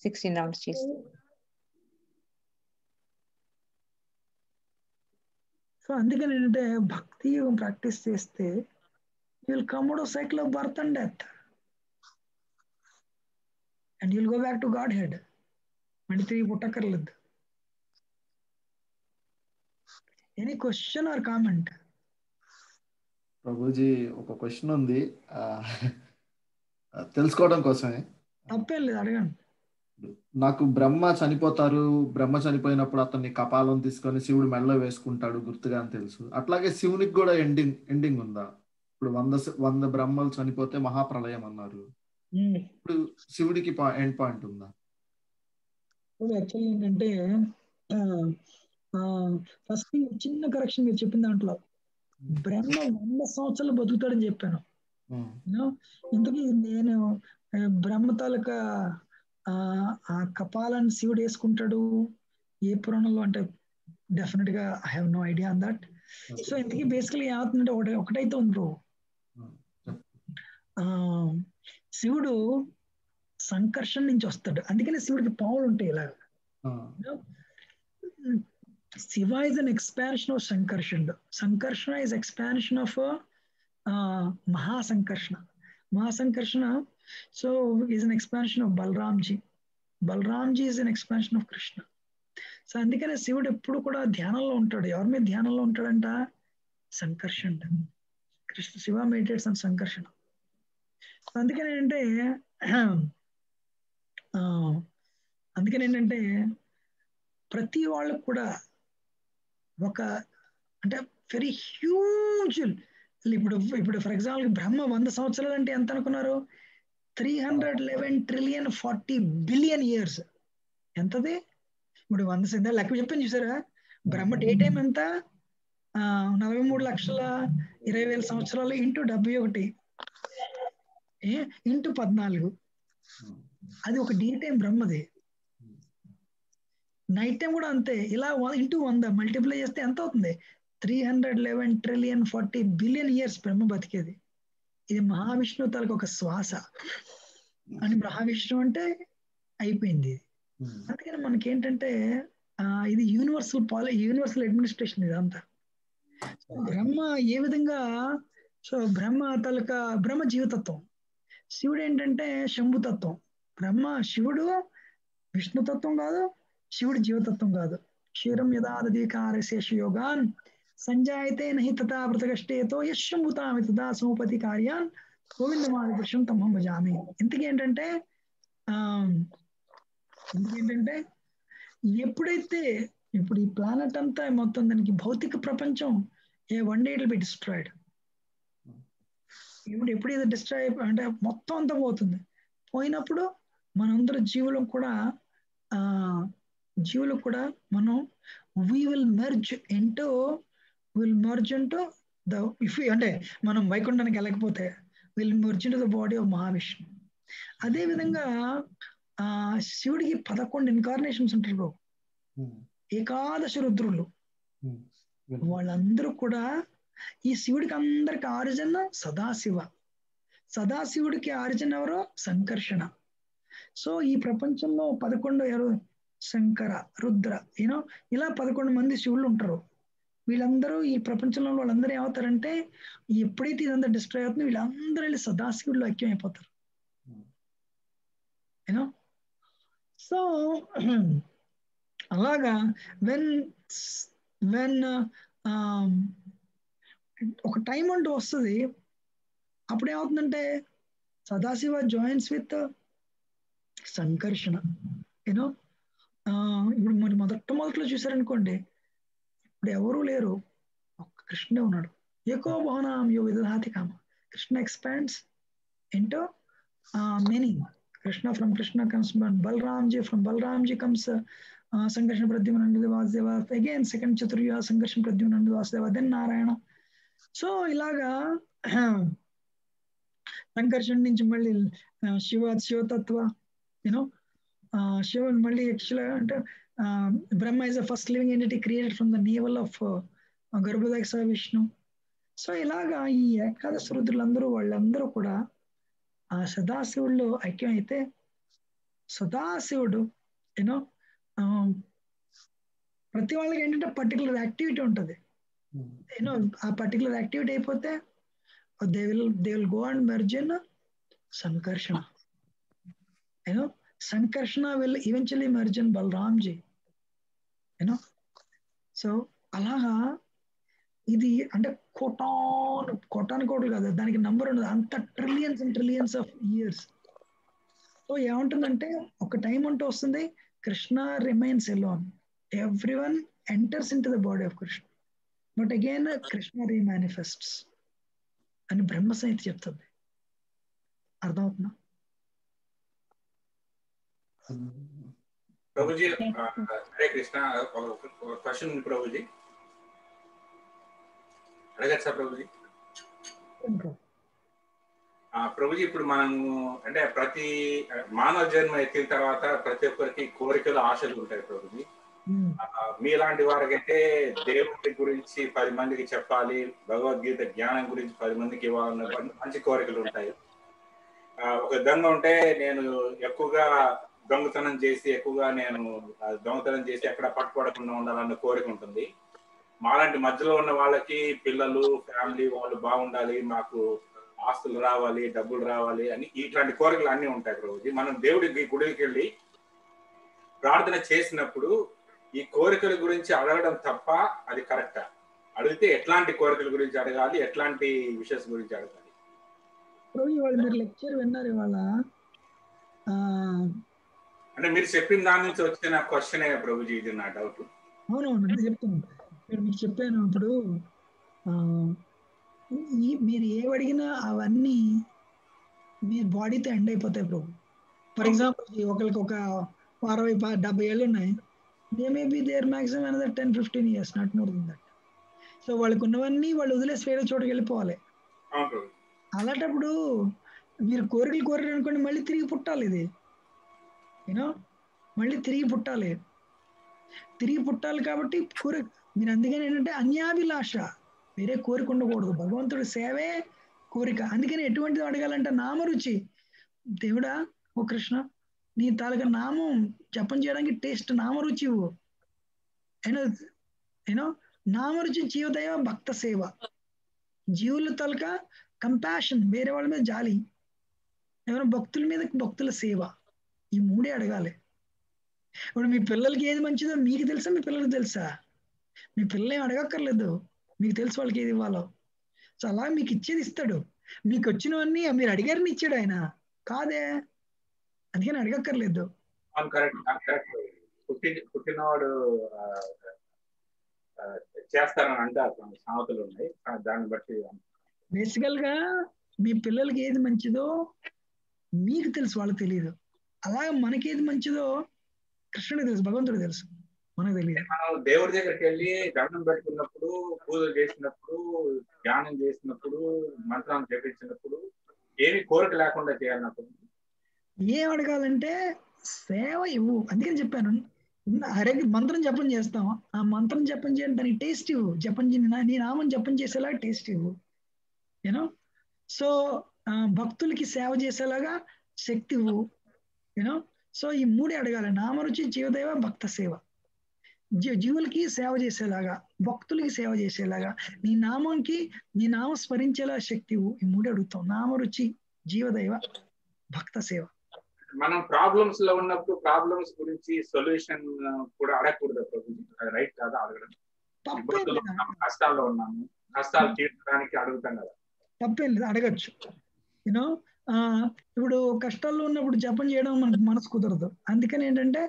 16 rounds చేసి. సో అందుకని ఏంటంటే భక్తి యోగం ప్రాక్టీస్ చేస్తే you'll come out of cycle of birth and death and you'll go back to Godhead. మళ్ళీ తిరిగి పుట్టక్కర్లేదు. Any question or comment? Prabhuji ఒక క్వశ్చన్ ఉంది, తెలుసుకోవడం కోసమే. తప్పేం లేదు, అడగండి. నాకు బ్రహ్మ చనిపోయినప్పుడు అతన్ని కపాలం తీసుకొని శివుడు మెడలో వేసుకుంటాడు గుర్తుగా అని తెలుసు. అట్లాగే శివునికి కూడా ఎండింగ్ ఉందా? ఇప్పుడు 100 బ్రహ్మలు చనిపోతే మహాప్రళయం అన్నారు. ఇప్పుడు శివుడికి ఎండ్ పాయింట్ ఉందా? యాక్చువల్లీ ఏంటంటే ఫస్ట్ చిన్న కరెక్షన్ మీరు చెప్పిన దాంట్లో బ్రహ్మ 100 సంవత్సరాలు బతుకుతాడని చెప్పాను. ఇంతకీ నేను బ్రహ్మ తాలూకా ఆ కపాలాన్ని శివుడు వేసుకుంటాడు ఏ పురాణంలో అంటే డెఫినెట్ గా I have no idea on that. So ఇంతకీ బేసికలీ ఏమవుతుందంటే ఒకటైతే ఉంది బ్రో, శివుడు సంకర్షణ నుంచి వస్తాడు. అందుకనే శివుడికి పావులు ఉంటాయి ఇలా. Shiva is an expansion of Sankarshana. Sankarshana is expansion of Mahasankarshana. Mahasankarshana so is an expansion of Balaramji. Balaramji is an expansion of Krishna. So అందుకనే శివుడు ఎప్పుడు కూడా ధ్యానంలో ఉంటాడు. ఎవరి మీద ధ్యానంలో ఉంటాడంట? సంకర్షణ. శివ మెడిటేట్స్ ఆన్ సంకర్షణ. అందుకని ఏంటంటే ప్రతి వాళ్ళకు కూడా ఒక అంటే వెరీ హ్యూజ్, ఇప్పుడు ఫర్ ఎగ్జాంపుల్ బ్రహ్మ 100 సంవత్సరాలు అంటే ఎంత అనుకున్నారు? 311,40,000,000,000,000 years. ఎంతది? ఇప్పుడు 100 లెక్క చెప్పాను చూసారా? బ్రహ్మ డే టైం ఎంత? 43,20,000 సంవత్సరాలు ఇంటూ 71 ఇంటూ 14. అది ఒక డే టైం బ్రహ్మది. నైట్ టైం కూడా అంతే. ఇలా ఇంటూ 100 మల్టిప్లై చేస్తే ఎంత అవుతుంది? 311,40,000,000,000 years బ్రహ్మ బతికేది. ఇది మహావిష్ణువు తాలూకు ఒక శ్వాస అని. మహావిష్ణు అంటే అయిపోయింది. అందుకని మనకేంటంటే ఇది యూనివర్సల్ అడ్మినిస్ట్రేషన్ ఇదంతా. బ్రహ్మ ఏ విధంగా, సో బ్రహ్మ తాలూకా బ్రహ్మ జీవతత్వం, శివుడు ఏంటంటే శంభుతత్వం. శివుడు విష్ణుతత్వం కాదు, శివుడు జీవతత్వం కాదు. క్షీరం యదాదీకార శేషయోగాన్ సంజాయతే నహి తథా పృథగష్టేతో యశంభుతామి తదా సోపతి కార్యాన్ గోవిందమాది పురుషం తమహం భజామి. ఇంతకేంటంటే ఎప్పుడైతే ఇప్పుడు ఈ ప్లానెట్ అంతా మొత్తం దానికి భౌతిక ప్రపంచం one day it will be destroyed. ఇప్పుడు ఎప్పుడు ఇది డిస్ట్రాయ్ అంటే మొత్తం అంతా పోతుంది. పోయినప్పుడు మనందరూ జీవులు కూడా మనం we will merge into the అంటే మనం వైకుంఠానికి వెళ్ళకపోతే will merge into the body of Mahavishnu. అదే విధంగా శివుడికి 11 ఇన్కార్నేషన్స్ ఉంటారు బ్రో. ఏకాదశ రుద్రులు వాళ్ళందరూ కూడా ఈ శివుడికి అందరికి ఆరిజిన్ సదాశివ. సదాశివుడికి ఆరిజిన్ ఎవరో సంకర్షణ. సో ఈ ప్రపంచంలో 11 ఎవరు శంకర, రుద్ర, యూనో ఇలా 11 మంది శివుళ్ళు ఉంటారు. వీళ్ళందరూ ఈ ప్రపంచంలో వాళ్ళందరూ ఏమవుతారంటే ఎప్పుడైతే ఇదంతా డిస్ట్రాయ్ అవుతుందో వీళ్ళందరూ వెళ్ళి సదాశివుడిలో ఐక్యం అయిపోతారు. యూనో సో అలాగా వెన్ ఒక టైం అంటూ వస్తుంది. అప్పుడు ఏమవుతుందంటే సదాశివ జాయిన్స్ విత్ సంకర్షణ. యూనో ఇప్పుడు మరి మొదట్లో చూసారనుకోండి, ఇప్పుడు ఎవరూ లేరు, ఒక్క కృష్ణుడే ఉన్నాడు. ఏకో భవనాం యో విదధాతి కామ. Krishna expands into many. Krishna, from Krishna comes Balramji, from Balramji comes Sankarshan Pradyumna Nanda Vasudeva, again second Chaturya Sankarshan Pradyumna Nanda Vasudeva, then Narayana. So ilaga Sankarshan nunchi malli Shivatatva, you know, Shiva malli actually Brahma is the first living entity created from the navel of Garbhodaksa Vishnu. So ilaga ఈ ఏకాదశ రుద్రులందరూ వాళ్ళందరూ కూడా ఆ సదాశివుడిలో ఐక్యం అయితే సదాశివుడు you know ప్రతి వాళ్ళకి ఏంటంటే particular activity ఉంటుంది. యూనో ఆ పర్టికులర్ యాక్టివిటీ అయిపోతే they will go and merge in Sankarshana. You know Sankarshana will eventually merge in Balaramji. You know so అలాగా ఇది అంటే కోటాను కోట్లు కాదు, దానికి నంబర్ ఉండదు, అంత trillions and trillions of years. So ఏముంటుందంటే ఒక టైం అంటూ వస్తుంది, Krishna remains alone, everyone enters in to the body of Krishna, but again Krishna remanifests అని బ్రహ్మ సంహిత చెప్తుంది. అర్థమవుతుందా ప్రభుజీ? హరే కృష్ణ. క్వశ్చన్ ప్రభుజీ అడగచ్చా ప్రభుజీ? ప్రభుజీ ఇప్పుడు మనము అంటే ప్రతి మానవ జన్మ ఎత్తిన తర్వాత ప్రతి ఒక్కరికి కోరికలు, ఆశలు ఉంటాయి ప్రభుజీ. మీలాంటి వారికైతే దేవుడి గురించి 10 మందికి చెప్పాలి, భగవద్గీత జ్ఞానం గురించి 10 మందికి ఇవ్వాలన్న మంచి కోరికలు ఉంటాయి. ఒక దొంగ ఉంటే నేను ఎక్కువగా దొంగతనం చేసి ఎక్కడ పట్టుకోవకుండా ఉండాలన్న కోరిక ఉంటుంది. మాలాంటి మధ్యలో ఉన్న వాళ్ళకి పిల్లలు, ఫ్యామిలీ వాళ్ళు బాగుండాలి, మాకు ఆస్తులు రావాలి, డబ్బులు రావాలి అని ఇట్లాంటి కోరికలు అన్నీ ఉంటాయి ప్రభుజీ. మనం దేవుడికి గుడికి వెళ్ళి ప్రార్థన చేసినప్పుడు ఈ కోరికల గురించి అడగడం తప్ప అది కరెక్టా? అడిగితే ఎట్లాంటి కోరికల గురించి అడగాలి, ఎట్లాంటి విషయస్ గురించి అడగాలి? మీరు లెక్చర్ విన్నారు ఇవాళ? అంటే మీరు చెప్పిన దాని నుంచి వచ్చిన క్వశ్చన్ ప్రభుజీ, ఇది నా డౌట్. అవునవును చెప్తాను. మీకు చెప్పాను ఇప్పుడు మీరు ఏవి అడిగినా అవన్నీ మీ బాడీతో ఎండ్ అయిపోతాయి ప్రభు. ఫర్ ఎగ్జాంపుల్ ఒకరికి ఒక 60-70 ఏళ్ళు ఉన్నాయి, they may be there maximum another 10-15 years, not more than that. So వాళ్ళకు ఉన్నవన్నీ వాళ్ళు వదిలేసి వేరే చోటుకి వెళ్ళిపోవాలి. అలాంటప్పుడు మీరు కోరికలు అనుకోండి, మళ్ళీ తిరిగి పుట్టాలి. ఇది యూనో మళ్ళీ తిరిగి పుట్టాలి కాబట్టి మీరు అందుకని ఏంటంటే అన్యాభిలాష, వేరే కోరిక ఉండకూడదు. భగవంతుడి సేవే కోరిక. అందుకని ఎటువంటిది అడగాలంటే నామరుచి. దేవుడా, ఓ కృష్ణ, నీ తాలూకా నామం జపం చేయడానికి టేస్ట్ నామరుచి ఇవ్వు. యూనో నామరుచి జీవదైవ భక్త సేవ, జీవుల తాలూకా కంపాషన్, వేరే వాళ్ళ మీద జాలి, ఎవరైనా భక్తుల మీద భక్తుల సేవ, ఈ 3 అడగాలి. ఇప్పుడు మీ పిల్లలకి ఏది మంచిదో మీకు తెలుసా, మీ పిల్లలకి తెలుసా? మీ పిల్లలు ఏం అడగక్కర్లేదు, మీకు తెలుసు వాళ్ళకి ఏది ఇవ్వాలో. సో అలా మీకు ఇచ్చేది ఇస్తాడు. మీకు వచ్చినవన్నీ మీరు అడిగారని ఇచ్చాడు ఆయన కాదే, అందుకని అడగక్కర్లేదు. పుట్టినవాడు చేస్తారని అంటే సామెతలు ఉన్నాయి, దాన్ని బట్టి బేసికల్ గా మీ పిల్లలకి ఏది మంచిదో మీకు తెలుసు, వాళ్ళకి తెలియదు. అలాగే మనకేది మంచిదో కృష్ణుడికి తెలుసు, భగవంతుడికి తెలుసు, మనకు తెలియదు. మనం దేవుడి దగ్గరికి వెళ్ళి దండం పెట్టుకున్నప్పుడు, పూజలు చేసినప్పుడు, ధ్యానం చేసినప్పుడు, మంత్రాన్ని జపించినప్పుడు ఏమి కోరిక లేకుండా చేయాలన్నప్పుడు ఏం అడగాలంటే సేవ ఇవ్వు. అందుకని చెప్పాను, హరే మంత్రం జపం చేస్తాం, ఆ మంత్రం జపం చేయండి, దానికి టేస్ట్ ఇవ్వు. జపం నీ నామం జపం చేసేలాగా టేస్ట్ ఇవ్వు. యూనో సో భక్తులకి సేవ చేసేలాగా శక్తి ఇవ్వు. యూనో సో ఈ మూడే అడగాలి, నామరుచి, జీవదైవ, భక్త సేవ. జీవులకి సేవ చేసేలాగా, భక్తులకి సేవ చేసేలాగా, నీ నామం స్మరించేలా శక్తి ఇవ్వు. ఈ మూడే అడుగుతాం, నామరుచి, జీవదైవ, భక్త సేవ. మనం ప్రాబ్లమ్స్ లో ఉన్నప్పుడు ప్రాబ్లమ్స్ గురించి సొల్యూషన్ కూడా అడగకూడదు ప్రభుజీ, రైట్ కాదా అడగడం? ఇబ్బందులు ఉన్నాము, కష్టాల్లో ఉన్నాము, కష్టాలు తీర్చడానికి అడుగుతాం కదా. తప్పేం లేదు, అడగచ్చు. యూనో ఇప్పుడు కష్టాల్లో ఉన్నప్పుడు జపం చేయడం మనకు మనసు కుదరదు. అందుకని ఏంటంటే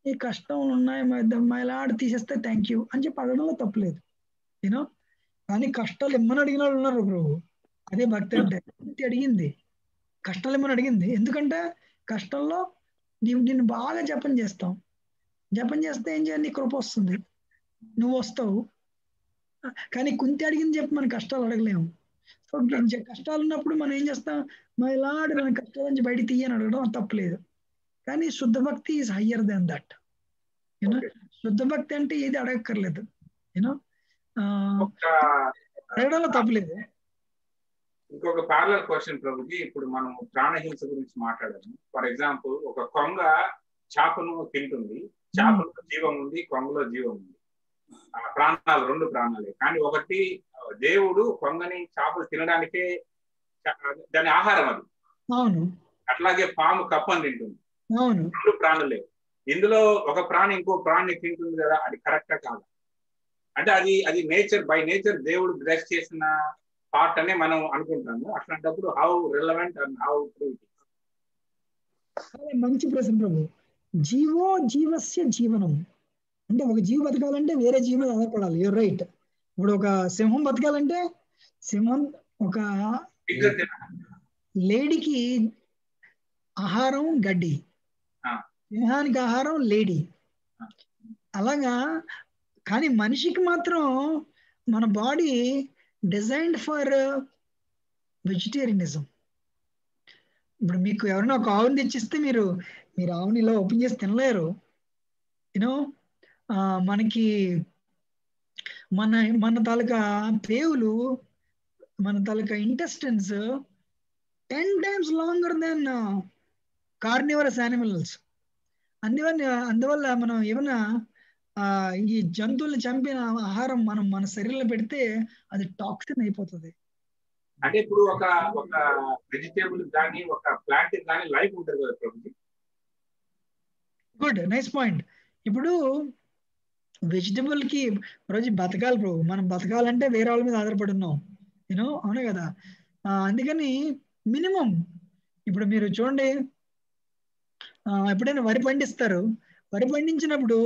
ఈ కష్టం ఉన్నాయి మైలాడు తీసేస్తే థ్యాంక్ యూ అని చెప్పి అడగడంలో తప్పలేదు. యూనో కానీ కష్టాలు ఎమ్మని అడిగిన వాళ్ళు ఉన్నారు ప్రభు. అదే భక్తి అంటే, అడిగింది కష్టాలు ఏమని అడిగింది. ఎందుకంటే కష్టంలో నిన్ను బాగా జపం చేస్తాం, జపం చేస్తే ఏం చేయాలి, నీ కృప వస్తుంది, నువ్వు వస్తావు. కానీ కుంతి అడిగింది చెప్పి మన కష్టాలు అడగలేము. సో కష్టాలు ఉన్నప్పుడు మనం ఏం చేస్తాం, మైలాడు మన కష్టాల నుంచి బయట తీయని అడగడం తప్పలేదు. కానీ శుద్ధ భక్తి is higher than that. You know శుద్ధ భక్తి అంటే ఏది అడగక్కర్లేదు. యూనో అడగడంలో తప్పలేదు. ఇంకొక ప్యారలల్ క్వశ్చన్ ప్రభుజీ, ఇప్పుడు మనం ప్రాణహింస గురించి మాట్లాడాము. ఫర్ ఎగ్జాంపుల్, ఒక కొంగ చేపను తింటుంది, చేపలో జీవం ఉంది, కొంగలో జీవం ఉంది. ఆ ప్రాణాలు రెండు ప్రాణాలే. కానీ ఒకటి దేవుడు కొంగని చేపలు తినడానికే దాని ఆహారం అది. అవును. అట్లాగే పాము కప్పని తింటుంది, అవును. రెండు ప్రాణులే. ఇందులో ఒక ప్రాణి ఇంకో ప్రాణి తింటుంది కదా, అది కరెక్టా కాదు? అంటే అది నేచర్, బై నేచర్ దేవుడు బ్లెస్ చేసిన పార్ట్ అనే మనం అనుకుంటాము. అట్లాంటప్పుడు how relevant and how true? మంచి ప్రశ్న ప్రభు. జీవో జీవస్య జీవనం అంటే ఒక జీవి బతకాలంటే వేరే జీవి మీద ఆధారపడాలి. You're right. ఇప్పుడు ఒక సింహం బతకాలంటే సింహం ఒక లేడీకి ఆహారం గడ్డి, సింహానికి ఆహారం లేడీ. అలాగా కానీ మనిషికి మాత్రం మన బాడీ డిజైన్డ్ ఫర్ వెజిటేరియనిజం. ఇప్పుడు మీకు ఎవరైనా ఒక ఆవుని తెచ్చిస్తే మీరు ఆవుని ఇలా ఓపెన్ చేసి తినలేరు. యూనో మనకి మన తాలూకా పేవులు, మన తాలూకా intestines 10 times longer than carnivorous animals. అందువల్ల మనం ఏమైనా ఈ జంతువుల్ని చంపిన ఆహారం మనం మన శరీరంలో పెడితే అది టాక్సిన్ అయిపోతుంది. అంటే ఇప్పుడు ఒక వెజిటేబుల్ కానీ ఒక ప్లాంట్ కానీ లైఫ్ ఉంటుంది కదా ప్రభుజీ? Good, nice point. ఇప్పుడు వెజిటబుల్ కి రోజు బతకాలి ప్రభు. మనం బతకాలంటే వేరే వాళ్ళ మీద ఆధారపడి ఉన్నాం. యూనో అవునే కదా. అందుకని మినిమం ఇప్పుడు మీరు చూడండి, ఎప్పుడైనా వరి పండిస్తారు. వరి పండించినప్పుడు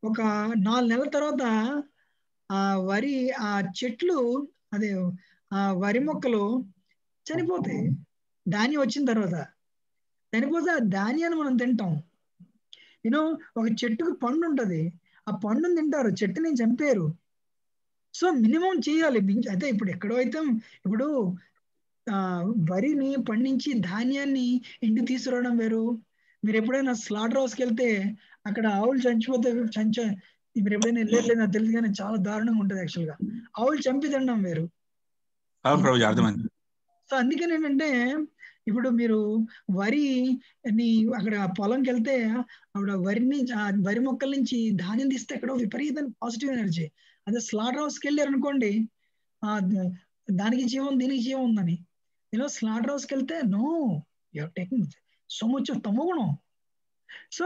ఒక 4 నెలల తర్వాత ఆ చెట్లు, అదే ఆ వరి మొక్కలు చనిపోతాయి. ధాన్యం వచ్చిన తర్వాత చనిపోతే ఆ ధాన్యాన్ని మనం తింటాం. యూనో ఒక చెట్టుకు పండు ఉంటది, ఆ పండుని తింటారు, చెట్టుని చంపారు. సో మినిమం చేయాలి. అయితే ఇప్పుడు ఎక్కడో అయితే ఇప్పుడు వరిని పండించి ధాన్యాన్ని ఇంటికి తీసుకురావడం వేరు. మీరు ఎప్పుడైనా స్లాటర్ హౌస్కి వెళ్తే అక్కడ ఆవులు చనిపోతే మీరు ఎప్పుడైనా వెళ్ళలేదు నాకు తెలియదు, కానీ చాలా దారుణంగా ఉంటుంది యాక్చువల్గా. ఆవులు చంపి తినడం వేరు. సో అందుకని ఏంటంటే ఇప్పుడు మీరు వరిని అక్కడ పొలంకి వెళ్తే అక్కడ వరి మొక్కల నుంచి ధాన్యం తీస్తే ఎక్కడో విపరీతమైన పాజిటివ్ ఎనర్జీ. అదే స్లాటర్ హౌస్కి వెళ్ళారు అనుకోండి, దానికి జీవం దీనికి జీవం ఉందని. యూనో స్లాటర్ హౌస్కి వెళ్తే no, you're taking so much of తమోగుణం. సో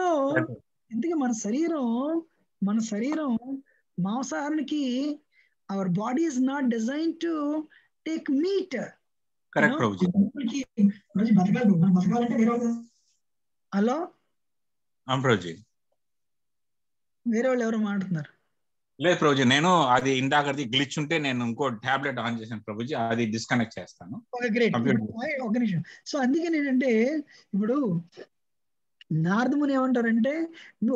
ఇందుకే మన శరీరం మాంసాహారానికి our body is not design to take meat. Hello వేరే వాళ్ళు ఎవరో మాట్లాడుతున్నారు. లేదు ప్రభుజీ, నేను అది ఇందాకది గ్లిచ్ ఉంటే నేను ఇంకో టాబ్లెట్ ఆన్ చేశాను ప్రభుజీ, అది డిస్కనెక్ట్ చేస్తాను. ఒక నిమిషం. సో అందుకని ఏంటంటే ఇప్పుడు నారదముని ఏమంటారంటే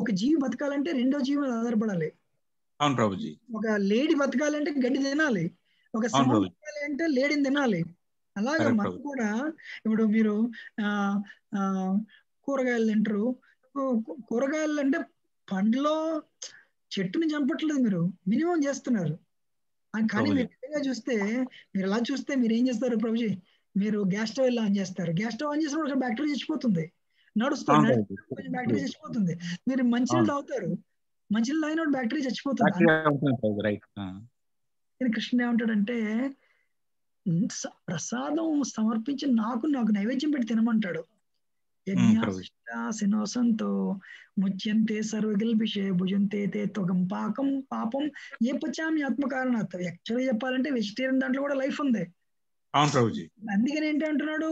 ఒక జీవి బతకాలంటే రెండో జీవి మీద ఆధారపడాలి. అవును ప్రభుజీ. ఒక లేడీ బతకాలంటే గడ్డి తినాలి, ఒక సింహం బతకాలి అంటే లేడీని తినాలి. అలాగా మనం కూడా ఇప్పుడు మీరు ఆ ఆ కూరగాయలు తింటారు. కూరగాయలు అంటే పండ్లో చెట్టుని చంపట్లేదు, మీరు మినిమం చేస్తున్నారు. కానీ మీరు నిజంగా చూస్తే, మీరు ఎలా చూస్తే మీరు ఏం చేస్తారు ప్రభుజీ? మీరు గ్యాస్ స్టవ్ ఇలా ఆన్ చేస్తారు. గ్యాస్ స్టవ్ ఆన్ చేసినప్పుడు బ్యాక్టీరియా చచ్చిపోతుంది. నడుస్తుంది, కొంచెం బ్యాక్టీరియా చచ్చిపోతుంది. మీరు మంచినీళ్ళు తాగుతారు, మంచినీళ్ళు తాగినప్పుడు బ్యాక్టీరియా చచ్చిపోతుంది. కృష్ణ ఏమంటాడంటే ప్రసాదం సమర్పించి నాకు నైవేద్యం పెట్టి తినమంటాడు. యజ్ఞాసినోసంతో ముచ్యంతే సర్వగిల్భిషే భుజంతే తే త్వగం పాకం పాపం ఏ పచామి ఆత్మకారణాత్. యాక్చువల్గా చెప్పాలంటే వెజిటేరియన్ దాంట్లో కూడా లైఫ్ ఉంది. అందుకని ఏంటి అంటున్నాడు,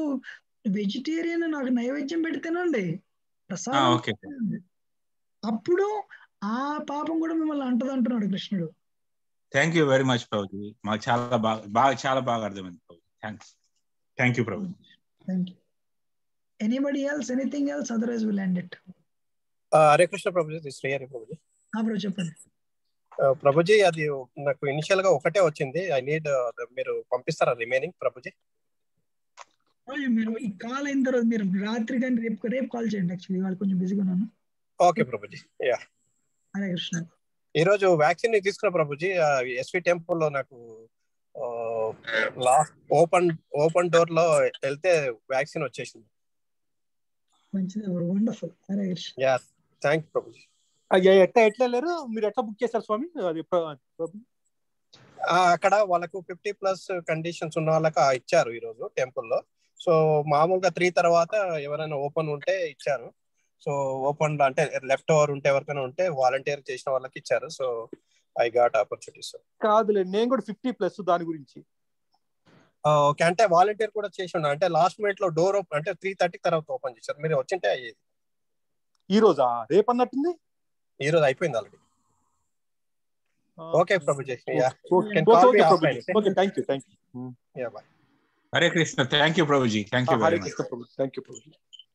వెజిటేరియన్ నాకు నైవేద్యం పెట్టి తినండి, ప్రసాదం అప్పుడు ఆ పాపం కూడా మిమ్మల్ని అంటది అంటున్నాడు కృష్ణుడు. Thank you very much Prabhuji, మాకు చాలా బాగా అర్థమైంది Prabhuji. Thank you Prabhuji. Thank you. Anybody else? Anything else? Otherwise we'll end it. Hare Krishna Prabhuji, Srihari Prabhuji. చెప్పండి ప్రభుజీ. అది నాకు ఇనిషియల్ గా ఒకటే వచ్చింది. ఐ నీడ్, మీరు పంపిస్తారా రిమైనింగ్ ప్రభుజీ? మీరు ఈ కాల్ అయిన తర్వాత మీరు రాత్రి కానీ రేపు కాల్ చేయండి. యాక్చువల్లీ వాళ్ళు కొంచెం బిజీగా ఉన్నాను. ఓకే ప్రభుజీ. యా, హరే కృష్ణ. ఈ రోజు వ్యాక్సిన్ తీసుకున్న ప్రభుజీ. ఎస్వి టెంపుల్ లో నాకు లాస్ట్ ఓపెన్ డోర్ లో వెళ్తే వ్యాక్సిన్ వచ్చేసింది. మంచిది, wonderful. Hare Krishna. Yeah, thank you Prabhuji. ఎట్లా వెళ్ళారు మీరు? ఎట్లా బుక్ చేశారు స్వామి? అది అక్కడ వాళ్ళకు 50+ కండిషన్స్ ఉన్న వాళ్ళకి ఇచ్చారు ఈ రోజు టెంపుల్లో. సో మామూలుగా 3 తర్వాత ఎవరైనా ఓపెన్ ఉంటే ఇచ్చారు. సో ఓపెన్ లో అంటే లెఫ్ట్ ఓవర్ ఉంటే ఎవరికైనా ఉంటే వాలంటీర్ చేసిన వాళ్ళకి ఇచ్చారు. So I got opportunities. కాదులే, నేను కూడా 50+ దాని గురించి. ఓకే, అంటే వాలంటీర్ కూడా చేసి ఉన్నా. అంటే లాస్ట్ మినిట్ లో డోర్ ఓపెన్ అంటే 3:30 తర్వాత ఓపెన్ చేశారు. మీరు వచ్చింటే అయ్యేది. ఈ రోజా రేపు అన్నట్టుంది? ఈ రోజు అయిపోయింది already. Okay Prabhuji. Okay, thank you. Yeah, bye. Hare Krishna. Thank you Prabhuji. Thank you very much. Thank you Prabhuji.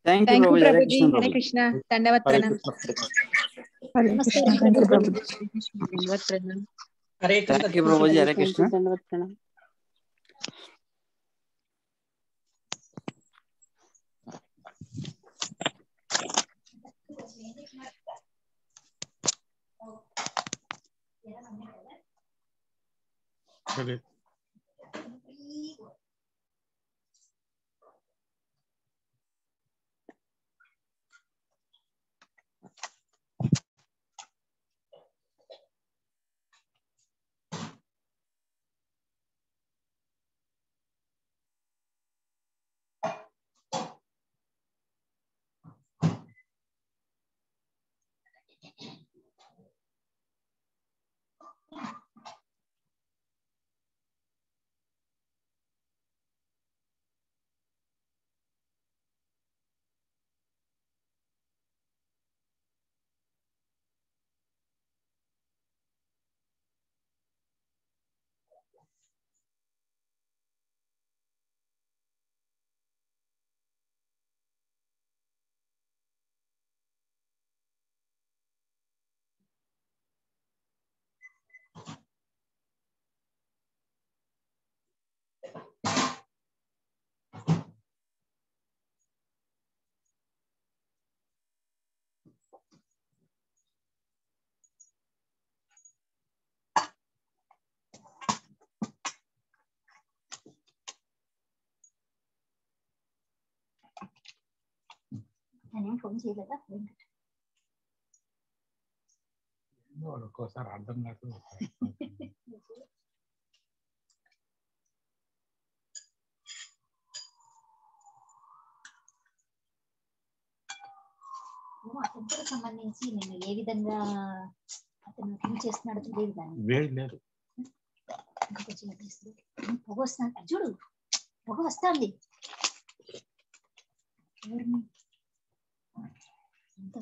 Thank you Prabhuji. Hare Krishna. ధన్యవాద ప్రణామ్. హరే కృష్ణ. Thank you Prabhuji. హరే కృష్ణ. ధన్యవాద ప్రణామ్. ఫోన్ చేయలేదా? ఒక్కోసారి అర్థం కాదు. అతనికి సంబంధించి నేను ఏ విధంగా అతను ఫీల్ చేస్తున్నాడో తెలియదు. కానీ లేదు పొగ వస్తాను చూడు, పొగ వస్తుంది. ఎంత